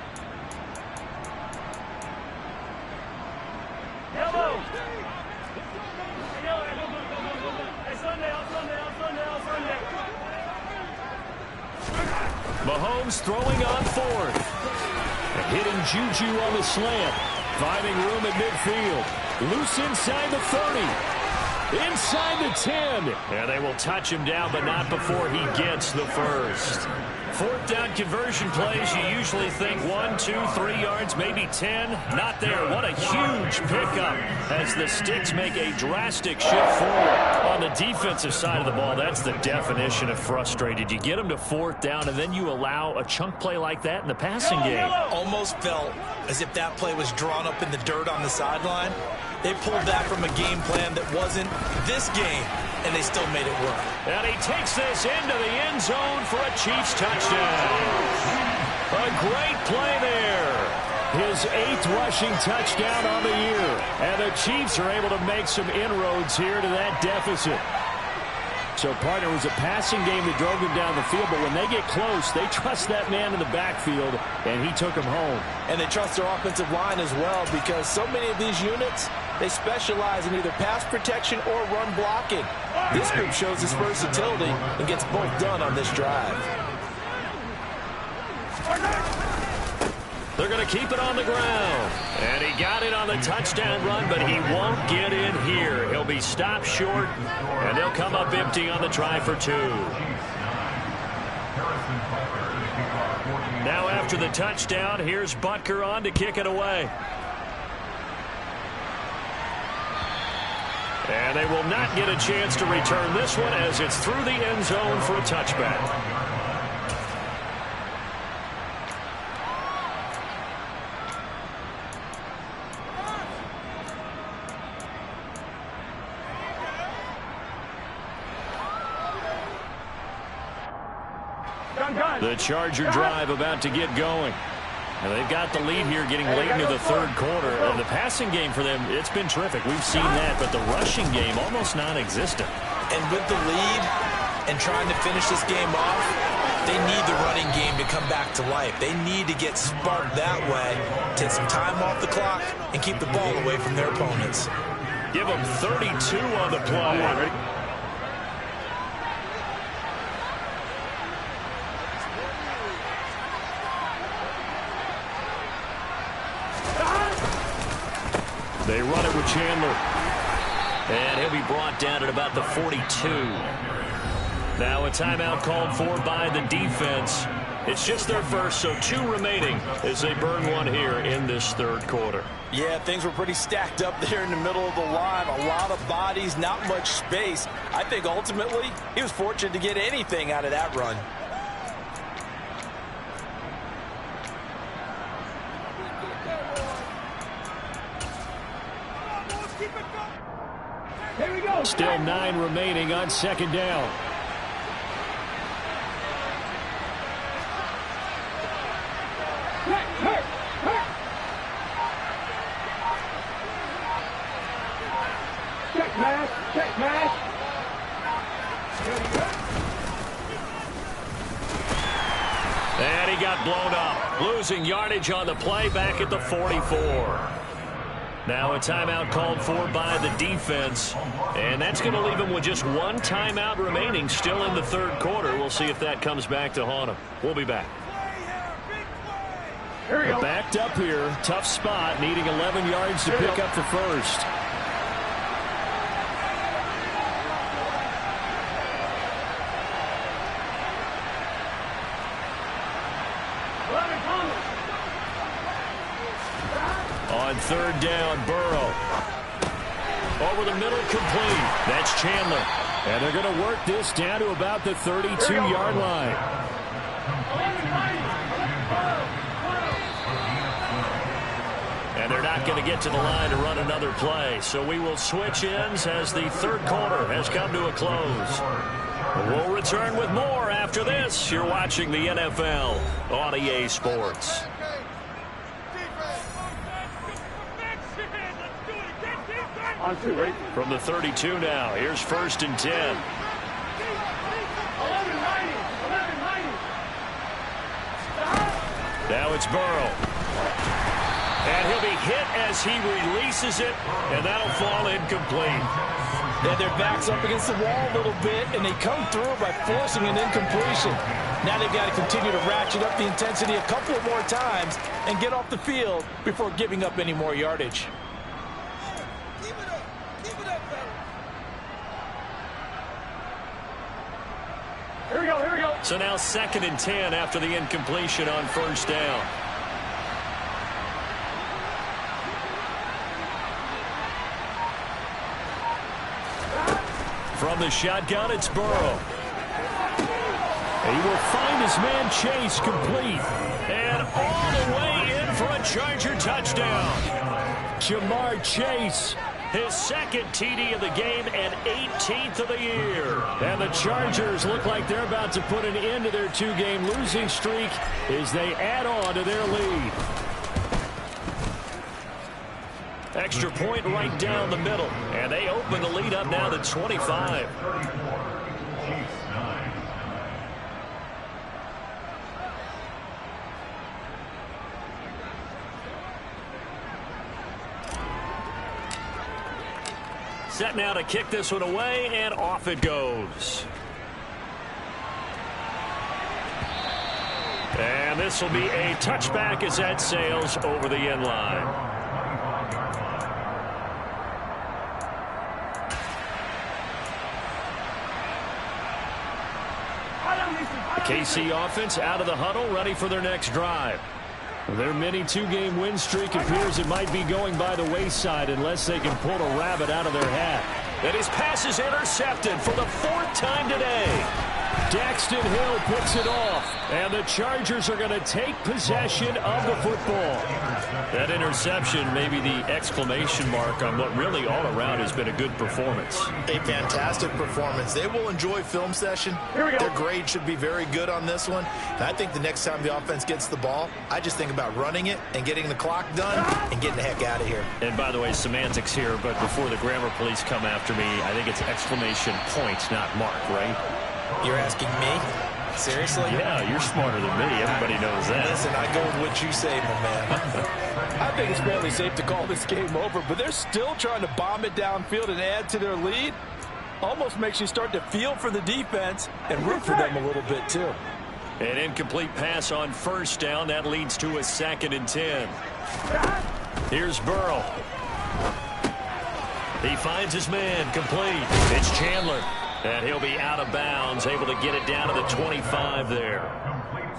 Mahomes throwing on 4th. Hitting Juju on the slant. Finding room at midfield. Loose inside the 30. Inside the 10. And they will touch him down, but not before he gets the first. 4th down conversion plays, you usually think 1, 2, 3 yards, maybe 10. Not there. What a huge pickup as the Sticks make a drastic shift forward. On the defensive side of the ball, that's the definition of frustrated. You get them to 4th down, and then you allow a chunk play like that in the passing game. Almost felt as if that play was drawn up in the dirt on the sideline. They pulled that from a game plan that wasn't this game, and they still made it work. And he takes this into the end zone for a Chiefs touchdown. A great play there. His 8th rushing touchdown on the year. And the Chiefs are able to make some inroads here to that deficit. So, partner, it was a passing game that drove them down the field, but when they get close, they trust that man in the backfield, and he took him home. And they trust their offensive line as well, because so many of these units, they specialize in either pass protection or run blocking. This group shows its versatility and gets both done on this drive. They're going to keep it on the ground. And he got it on the touchdown run, but he won't get in here. He'll be stopped short, and they'll come up empty on the try for 2. Now after the touchdown, here's Butker on to kick it away. And they will not get a chance to return this one as it's through the end zone for a touchback. The Charger drive about to get going. And they've got the lead here getting late into the 3rd quarter. And the passing game for them, it's been terrific. We've seen that, but the rushing game almost non-existent. And with the lead and trying to finish this game off, they need the running game to come back to life. They need to get sparked that way, take some time off the clock, and keep the ball away from their opponents. Give them 32 on the play. They run it with Chandler. And he'll be brought down at about the 42. Now a timeout called for by the defense. It's just their first, so 2 remaining as they burn one here in this 3rd quarter. Yeah, things were pretty stacked up there in the middle of the line. A lot of bodies, not much space. I think ultimately he was fortunate to get anything out of that run. Still 9 remaining on 2nd down. Check pass. And he got blown up. Losing yardage on the play back at the 44. Now a timeout called for by the defense. And that's going to leave him with just one timeout remaining still in the third quarter. We'll see if that comes back to haunt him. We'll be back. Backed up here. Tough spot. Needing 11 yards to pick up the first. On third down, Burrow. Over the middle, complete. That's Chandler. And they're going to work this down to about the 32-yard line. And they're not going to get to the line to run another play. So we will switch ends as the third quarter has come to a close. We'll return with more after this. You're watching the NFL on EA Sports. On two, right? From the 32 now. Here's 1st and 10. 11-90. Now it's Burrow. And he'll be hit as he releases it, and that'll fall incomplete. They had their backs up against the wall a little bit, and they come through by forcing an incompletion. Now they've got to continue to ratchet up the intensity a couple of more times and get off the field before giving up any more yardage. Here we go, here we go. So now 2nd and 10 after the incompletion on 1st down. From the shotgun, it's Burrow. He will find his man Chase complete. And all the way in for a Charger touchdown. Jamar Chase, his 2nd TD of the game and 18th of the year. And the Chargers look like they're about to put an end to their 2-game losing streak as they add on to their lead. Extra point right down the middle. And they open the lead up now to 25. Set now to kick this one away, and off it goes. And this will be a touchback as that sails over the end line. The KC offense out of the huddle, ready for their next drive. Their mini 2-game win streak appears it might be going by the wayside unless they can pull a rabbit out of their hat. And his pass is intercepted for the 4th time today. Daxton Hill picks it off, and the Chargers are going to take possession of the football. That interception may be the exclamation mark on what really all around has been a good performance. A fantastic performance. They will enjoy film session. Their grade should be very good on this one. And I think the next time the offense gets the ball, I just think about running it and getting the clock done and getting the heck out of here. And by the way, semantics here, but before the grammar police come after me, I think it's exclamation point, not mark, right? You're asking me? Seriously? Yeah, you're smarter than me. Everybody knows that. Listen, I go with what you say, my man. I think it's fairly safe to call this game over, but they're still trying to bomb it downfield and add to their lead. Almost makes you start to feel for the defense and root for them a little bit, too. An incomplete pass on 1st down. That leads to a 2nd and 10. Here's Burrow. He finds his man complete. It's Chandler. And he'll be out of bounds, able to get it down to the 25 there.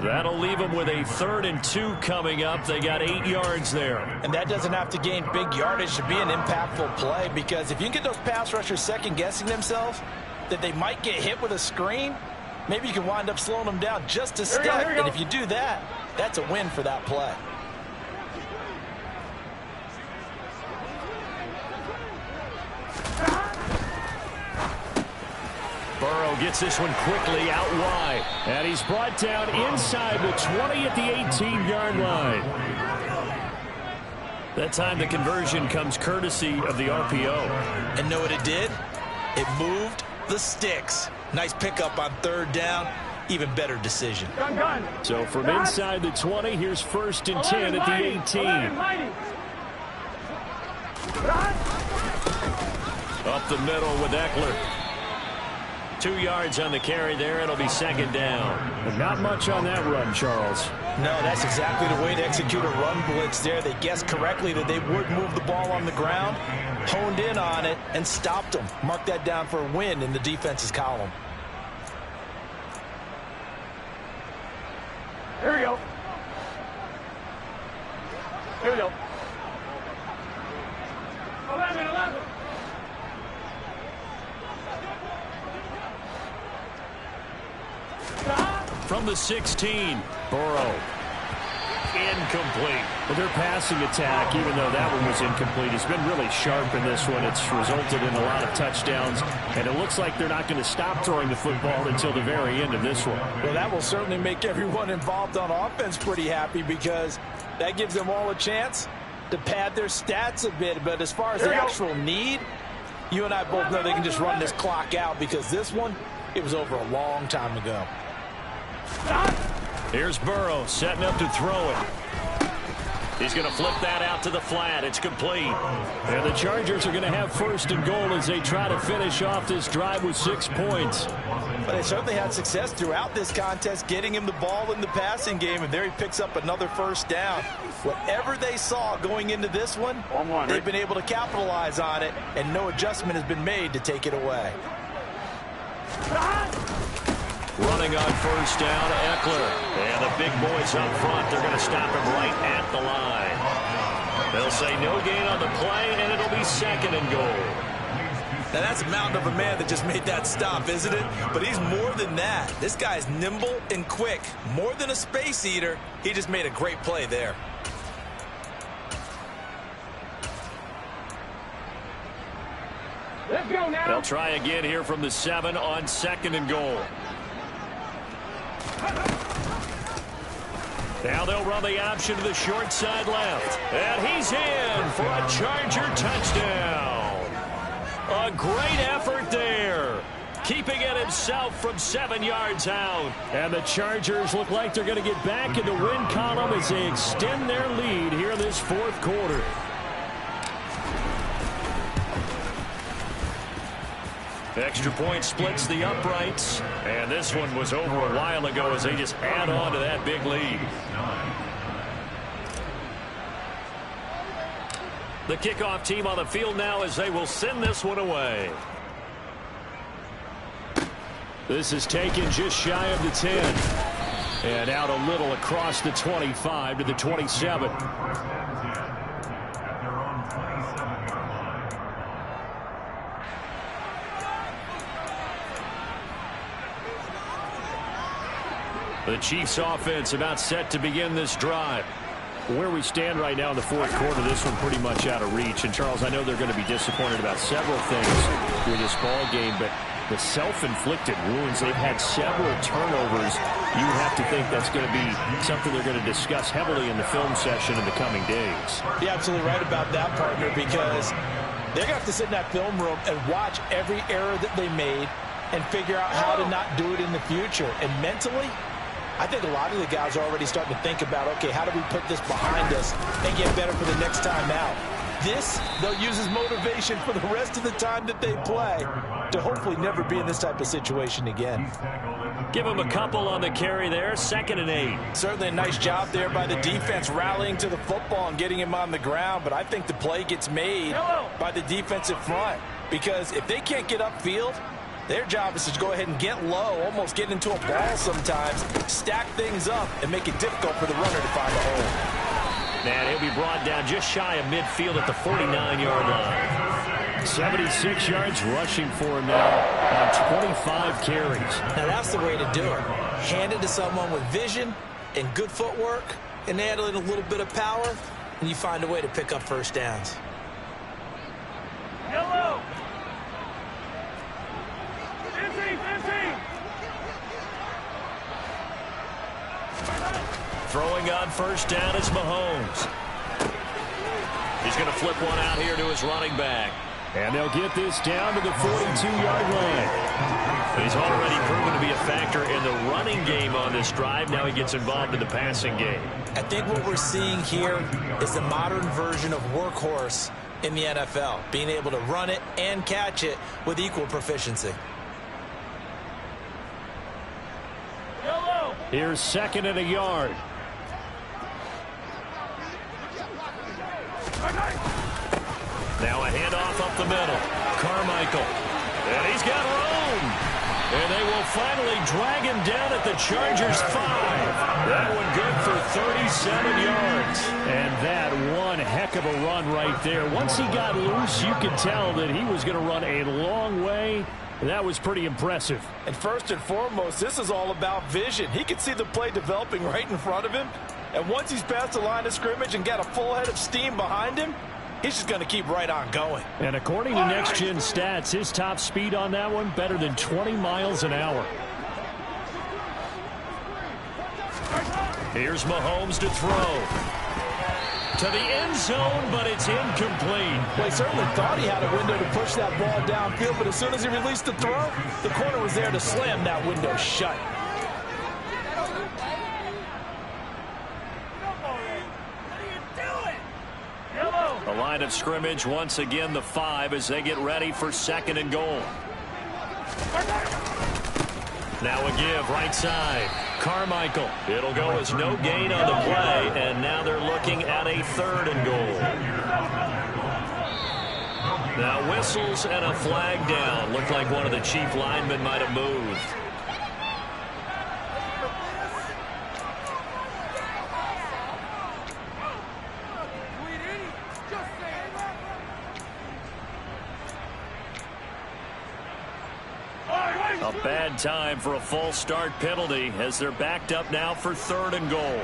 That'll leave them with a 3rd and 2 coming up. They got 8 yards there. And that doesn't have to gain big yardage to be an impactful play, because if you can get those pass rushers second-guessing themselves that they might get hit with a screen, maybe you can wind up slowing them down just a step. And if you do that, that's a win for that play. Burrow gets this one quickly out wide. And he's brought down inside the 20 at the 18-yard line. That time the conversion comes courtesy of the RPO. And know what it did? It moved the sticks. Nice pickup on 3rd down. even better decision. So from inside the 20, here's 1st and 10 at the 18. Up the middle with Eckler. 2 yards on the carry there. It'll be 2nd down. But not much on that run, Charles. No, that's exactly the way to execute a run blitz there. They guessed correctly that they would move the ball on the ground, honed in on it, and stopped them. Mark that down for a win in the defense's column. Here we go. Here we go. 11. From the 16, Burrow. Incomplete. Well, their passing attack, even though that one was incomplete, has been really sharp in this one. It's resulted in a lot of touchdowns, and it looks like they're not going to stop throwing the football until the very end of this one. Well, that will certainly make everyone involved on offense pretty happy because that gives them all a chance to pad their stats a bit. But as far as the actual need, you and I both know they can just run this clock out because this one, it was over a long time ago. Here's Burrow setting up to throw it. He's going to flip that out to the flat. It's complete. And the Chargers are going to have 1st and goal as they try to finish off this drive with 6 points. But they certainly had success throughout this contest, getting him the ball in the passing game, and there he picks up another 1st down. Whatever they saw going into this one, they've been able to capitalize on it, and no adjustment has been made to take it away. Running on 1st down, Eckler. And the big boys up front, they're going to stop him right at the line. They'll say no gain on the play, and it'll be 2nd and goal. Now, that's a mountain of a man that just made that stop, isn't it? But he's more than that. This guy's nimble and quick. More than a space eater, he just made a great play there. Let's go now. They'll try again here from the 7 on 2nd and goal. Now they'll run the option to the short side left. And he's in for a Charger touchdown. A great effort there. Keeping it himself from 7 yards out. And the Chargers look like they're going to get back in the win column as they extend their lead here in this 4th quarter. Extra point splits the uprights. And this one was over a while ago as they just add on to that big lead. The kickoff team on the field now as they will send this one away. This is taken just shy of the 10. And out a little across the 25 to the 27. The Chiefs offense about set to begin this drive. Where we stand right now in the 4th quarter, this one pretty much out of reach. And, Charles, I know they're going to be disappointed about several things through this ball game, but the self-inflicted wounds, they've had several turnovers. You have to think that's going to be something they're going to discuss heavily in the film session in the coming days. You're absolutely right about that, partner, because they're going to have to sit in that film room and watch every error that they made and figure out how to not do it in the future. And mentally, I think a lot of the guys are already starting to think about, okay, how do we put this behind us and get better for the next time out? This, they'll use as motivation for the rest of the time that they play to hopefully never be in this type of situation again. Give him a couple on the carry there, 2nd and 8. Certainly a nice job there by the defense rallying to the football and getting him on the ground, but I think the play gets made by the defensive front because if they can't get upfield, their job is to go ahead and get low, almost get into a ball sometimes, stack things up, and make it difficult for the runner to find a hole. And he'll be brought down just shy of midfield at the 49-yard line. 76 yards rushing for him now on 25 carries. Now that's the way to do it. Hand it to someone with vision and good footwork, and add in a little bit of power, and you find a way to pick up 1st downs. Yellow. Throwing on 1st down is Mahomes. He's going to flip one out here to his running back. And they'll get this down to the 42-yard line. He's already proven to be a factor in the running game on this drive. Now he gets involved in the passing game. I think what we're seeing here is the modern version of workhorse in the NFL, being able to run it and catch it with equal proficiency. Here's 2nd and a yard. Now a handoff up the middle. Carmichael. And he's got room. And they will finally drag him down at the Chargers' 5. That one good for 37 yards. And that one heck of a run right there. Once he got loose, you could tell that he was going to run a long way. That was pretty impressive. And first and foremost, this is all about vision. He can see the play developing right in front of him. And once he's past the line of scrimmage and got a full head of steam behind him, he's just going to keep right on going. And according to Next Gen Stats, his top speed on that one, better than 20 miles an hour. Here's Mahomes to throw. To the end zone, but it's incomplete. Well, he certainly thought he had a window to push that ball downfield, but as soon as he released the throw, the corner was there to slam that window shut. The line of scrimmage, once again, the 5 as they get ready for 2nd and goal. Now a give, right side. Carmichael. It'll go as no gain on the play, and now they're looking at a 3rd and goal. Now whistles and a flag down. Looked like one of the chief linemen might have moved. A bad time for a false start penalty as they're backed up now for 3rd and goal.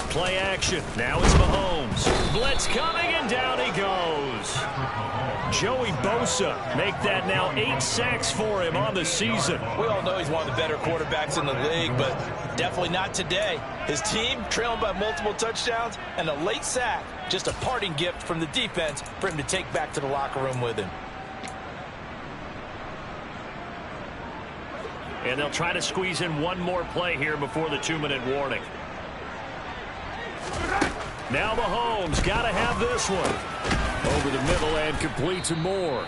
Play action. Now it's Mahomes. Blitz coming, and down he goes. Joey Bosa make that now 8 sacks for him on the season. We all know he's one of the better quarterbacks in the league, but definitely not today. His team trailing by multiple touchdowns and a late sack. Just a parting gift from the defense for him to take back to the locker room with him. And they'll try to squeeze in one more play here before the 2-minute warning. Now Mahomes got to have this one. Over the middle and complete to Moore.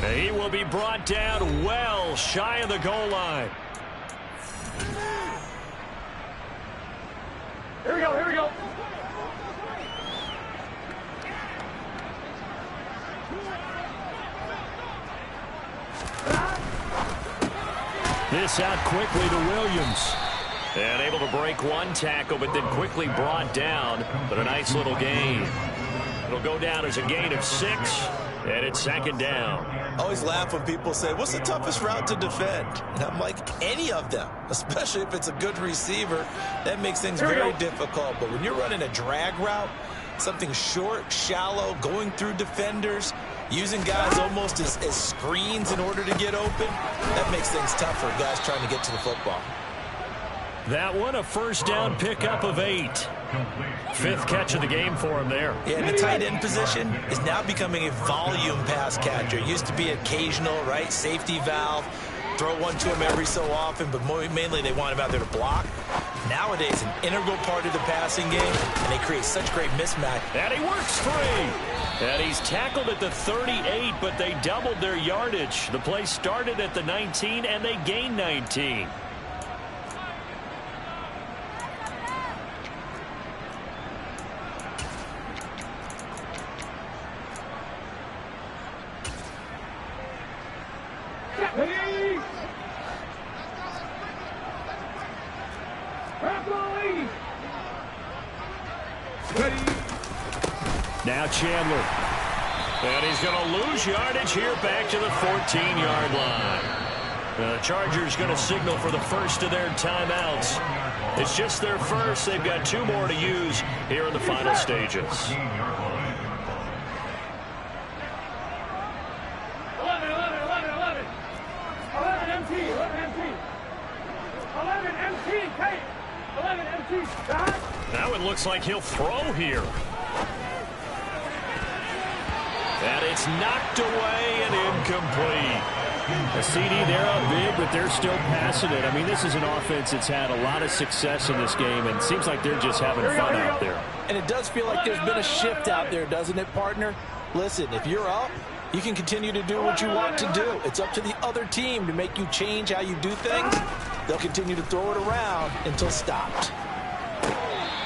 And he will be brought down well shy of the goal line. Here we go, here we go. This out quickly to Williams. And able to break one tackle, but then quickly brought down. But a nice little gain. It'll go down as a gain of 6, and it's 2nd down. I always laugh when people say, what's the toughest route to defend? And I'm like, any of them, especially if it's a good receiver. That makes things very difficult. But when you're running a drag route, something short, shallow, going through defenders, using guys almost as screens in order to get open, that makes things tough for guys trying to get to the football. That one, a 1st down pickup of 8. 5th catch of the game for him there. Yeah, and the tight end position is now becoming a volume pass catcher. It used to be occasional, right? Safety valve. Throw one to him every so often, but mainly they want him out there to block. Nowadays, an integral part of the passing game, and they create such great mismatch. And he works free. And he's tackled at the 38, but they doubled their yardage. The play started at the 19, and they gained 19. Now Chandler. And he's going to lose yardage here back to the 14-yard line. The Chargers going to signal for the first of their timeouts. It's just their first. They've got 2 more to use here in the final stages. 11 MT. 11 MT, Kate. 11 MT, Scott. Now it looks like he'll throw here. And it's It's knocked away and incomplete. A CD, they're up big, but they're still passing it. I mean, this is an offense that's had a lot of success in this game, and it seems like they're just having fun out there. And it does feel like there's been a shift out there, doesn't it, partner? Listen, if you're up, you can continue to do what you want to do. It's up to the other team to make you change how you do things. They'll continue to throw it around until stopped.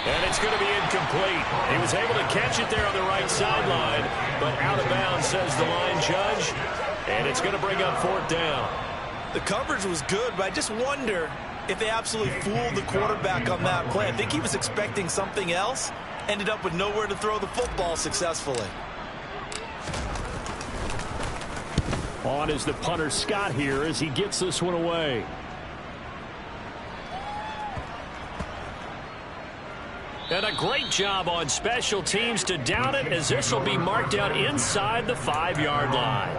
And it's going to be incomplete. He was able to catch it there on the right sideline, but out of bounds, says the line judge. And it's going to bring up 4th down. The coverage was good, but I just wonder if they absolutely fooled the quarterback on that play. I think he was expecting something else, ended up with nowhere to throw the football successfully. On is the punter Scott here as he gets this one away. And a great job on special teams to down it, as this will be marked out inside the 5-yard line.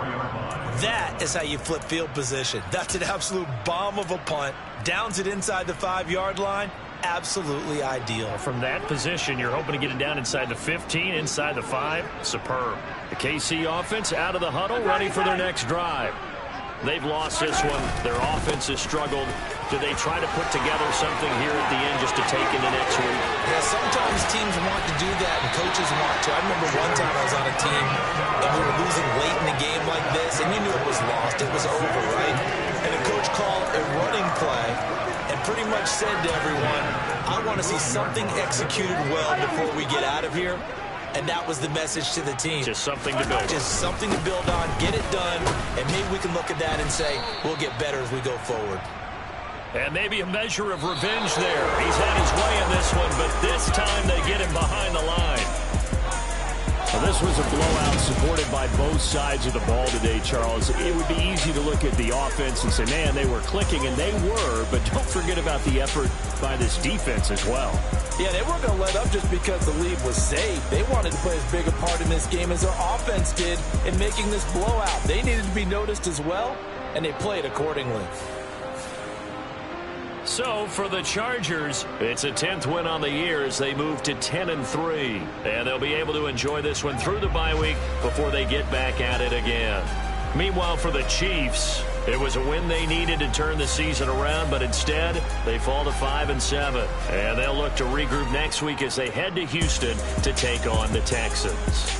That is how you flip field position. That's an absolute bomb of a punt. Downs it inside the 5-yard line. Absolutely ideal. From that position, you're hoping to get it down inside the 15, inside the 5. Superb. The KC offense out of the huddle, ready for their next drive. They've lost this one. Their offense has struggled. Do they try to put together something here at the end just to take into next week? Yeah, sometimes teams want to do that and coaches want to. I remember one time I was on a team and we were losing late in the game like this, and you knew it was lost. It was over, right? And the coach called a running play and pretty much said to everyone, I want to see something executed well before we get out of here. And that was the message to the team. Just something to build. Just something to build on, get it done, and maybe we can look at that and say, we'll get better as we go forward. And maybe a measure of revenge there. He's had his way in this one, but this time they get him behind the line. Well, this was a blowout supported by both sides of the ball today, Charles. It would be easy to look at the offense and say, man, they were clicking, and they were, but don't forget about the effort by this defense as well. Yeah, they weren't going to let up just because the lead was safe. They wanted to play as big a part in this game as their offense did in making this blowout. They needed to be noticed as well, and they played accordingly. So for the Chargers, it's a 10th win on the year as they move to 10-3. And they'll be able to enjoy this one through the bye week before they get back at it again. Meanwhile, for the Chiefs, it was a win they needed to turn the season around, but instead they fall to 5-7. And they'll look to regroup next week as they head to Houston to take on the Texans.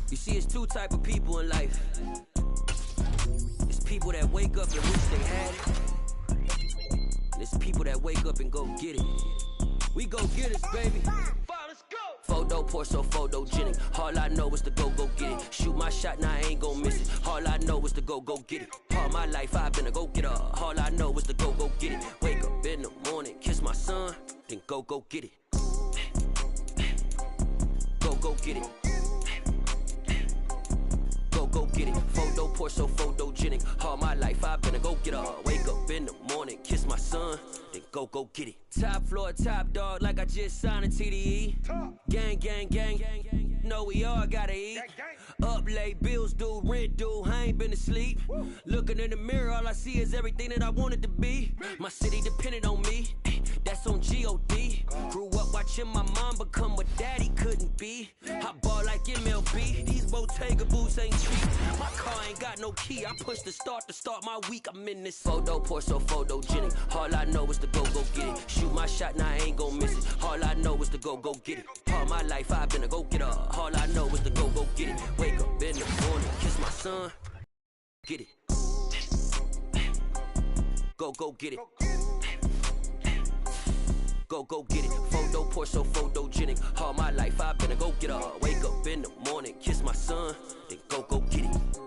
You see, it's two type of people in life. It's people that wake up and wish they had it. And it's people that wake up and go get it. We go get it, baby. Let's go. Photo pour so photogenic. All I know is to go get it. Shoot my shot, now I ain't gon' miss it. All I know is to go get it. All my life I've been a go-getter. All I know is to go get it. Wake up in the morning, kiss my son, then go get it. Go get it. Go get it. Photo pour so photogenic. All my life I've been a go-getter. Wake up in the morning, kiss my son, then go get it. Top floor, top dog, like I just signed a TDE. Gang, gang, gang, gang, gang. Know we all gotta eat. Up late, bills due, rent due, I ain't been asleep. Looking in the mirror, all I see is everything that I wanted to be. My city depended on me, that's on G.O.D. Grew up watching my mom become what daddy couldn't be. I ball like MLB, these Bottega boots ain't cheap. My car ain't got no key, I push the start to start my week. I'm in this photo pour so photogenic. All I know is to go get it. Shoot my shot, now I ain't gon' miss it. All I know is to go get it. All my life I've been a go-getter. All I know is to go get it. Wake up in the morning, kiss my son, get it. Go get it. go get it. Photo Porsche, so photogenic. All my life I've been a go-getter. Wake up in the morning, kiss my son, then go get it.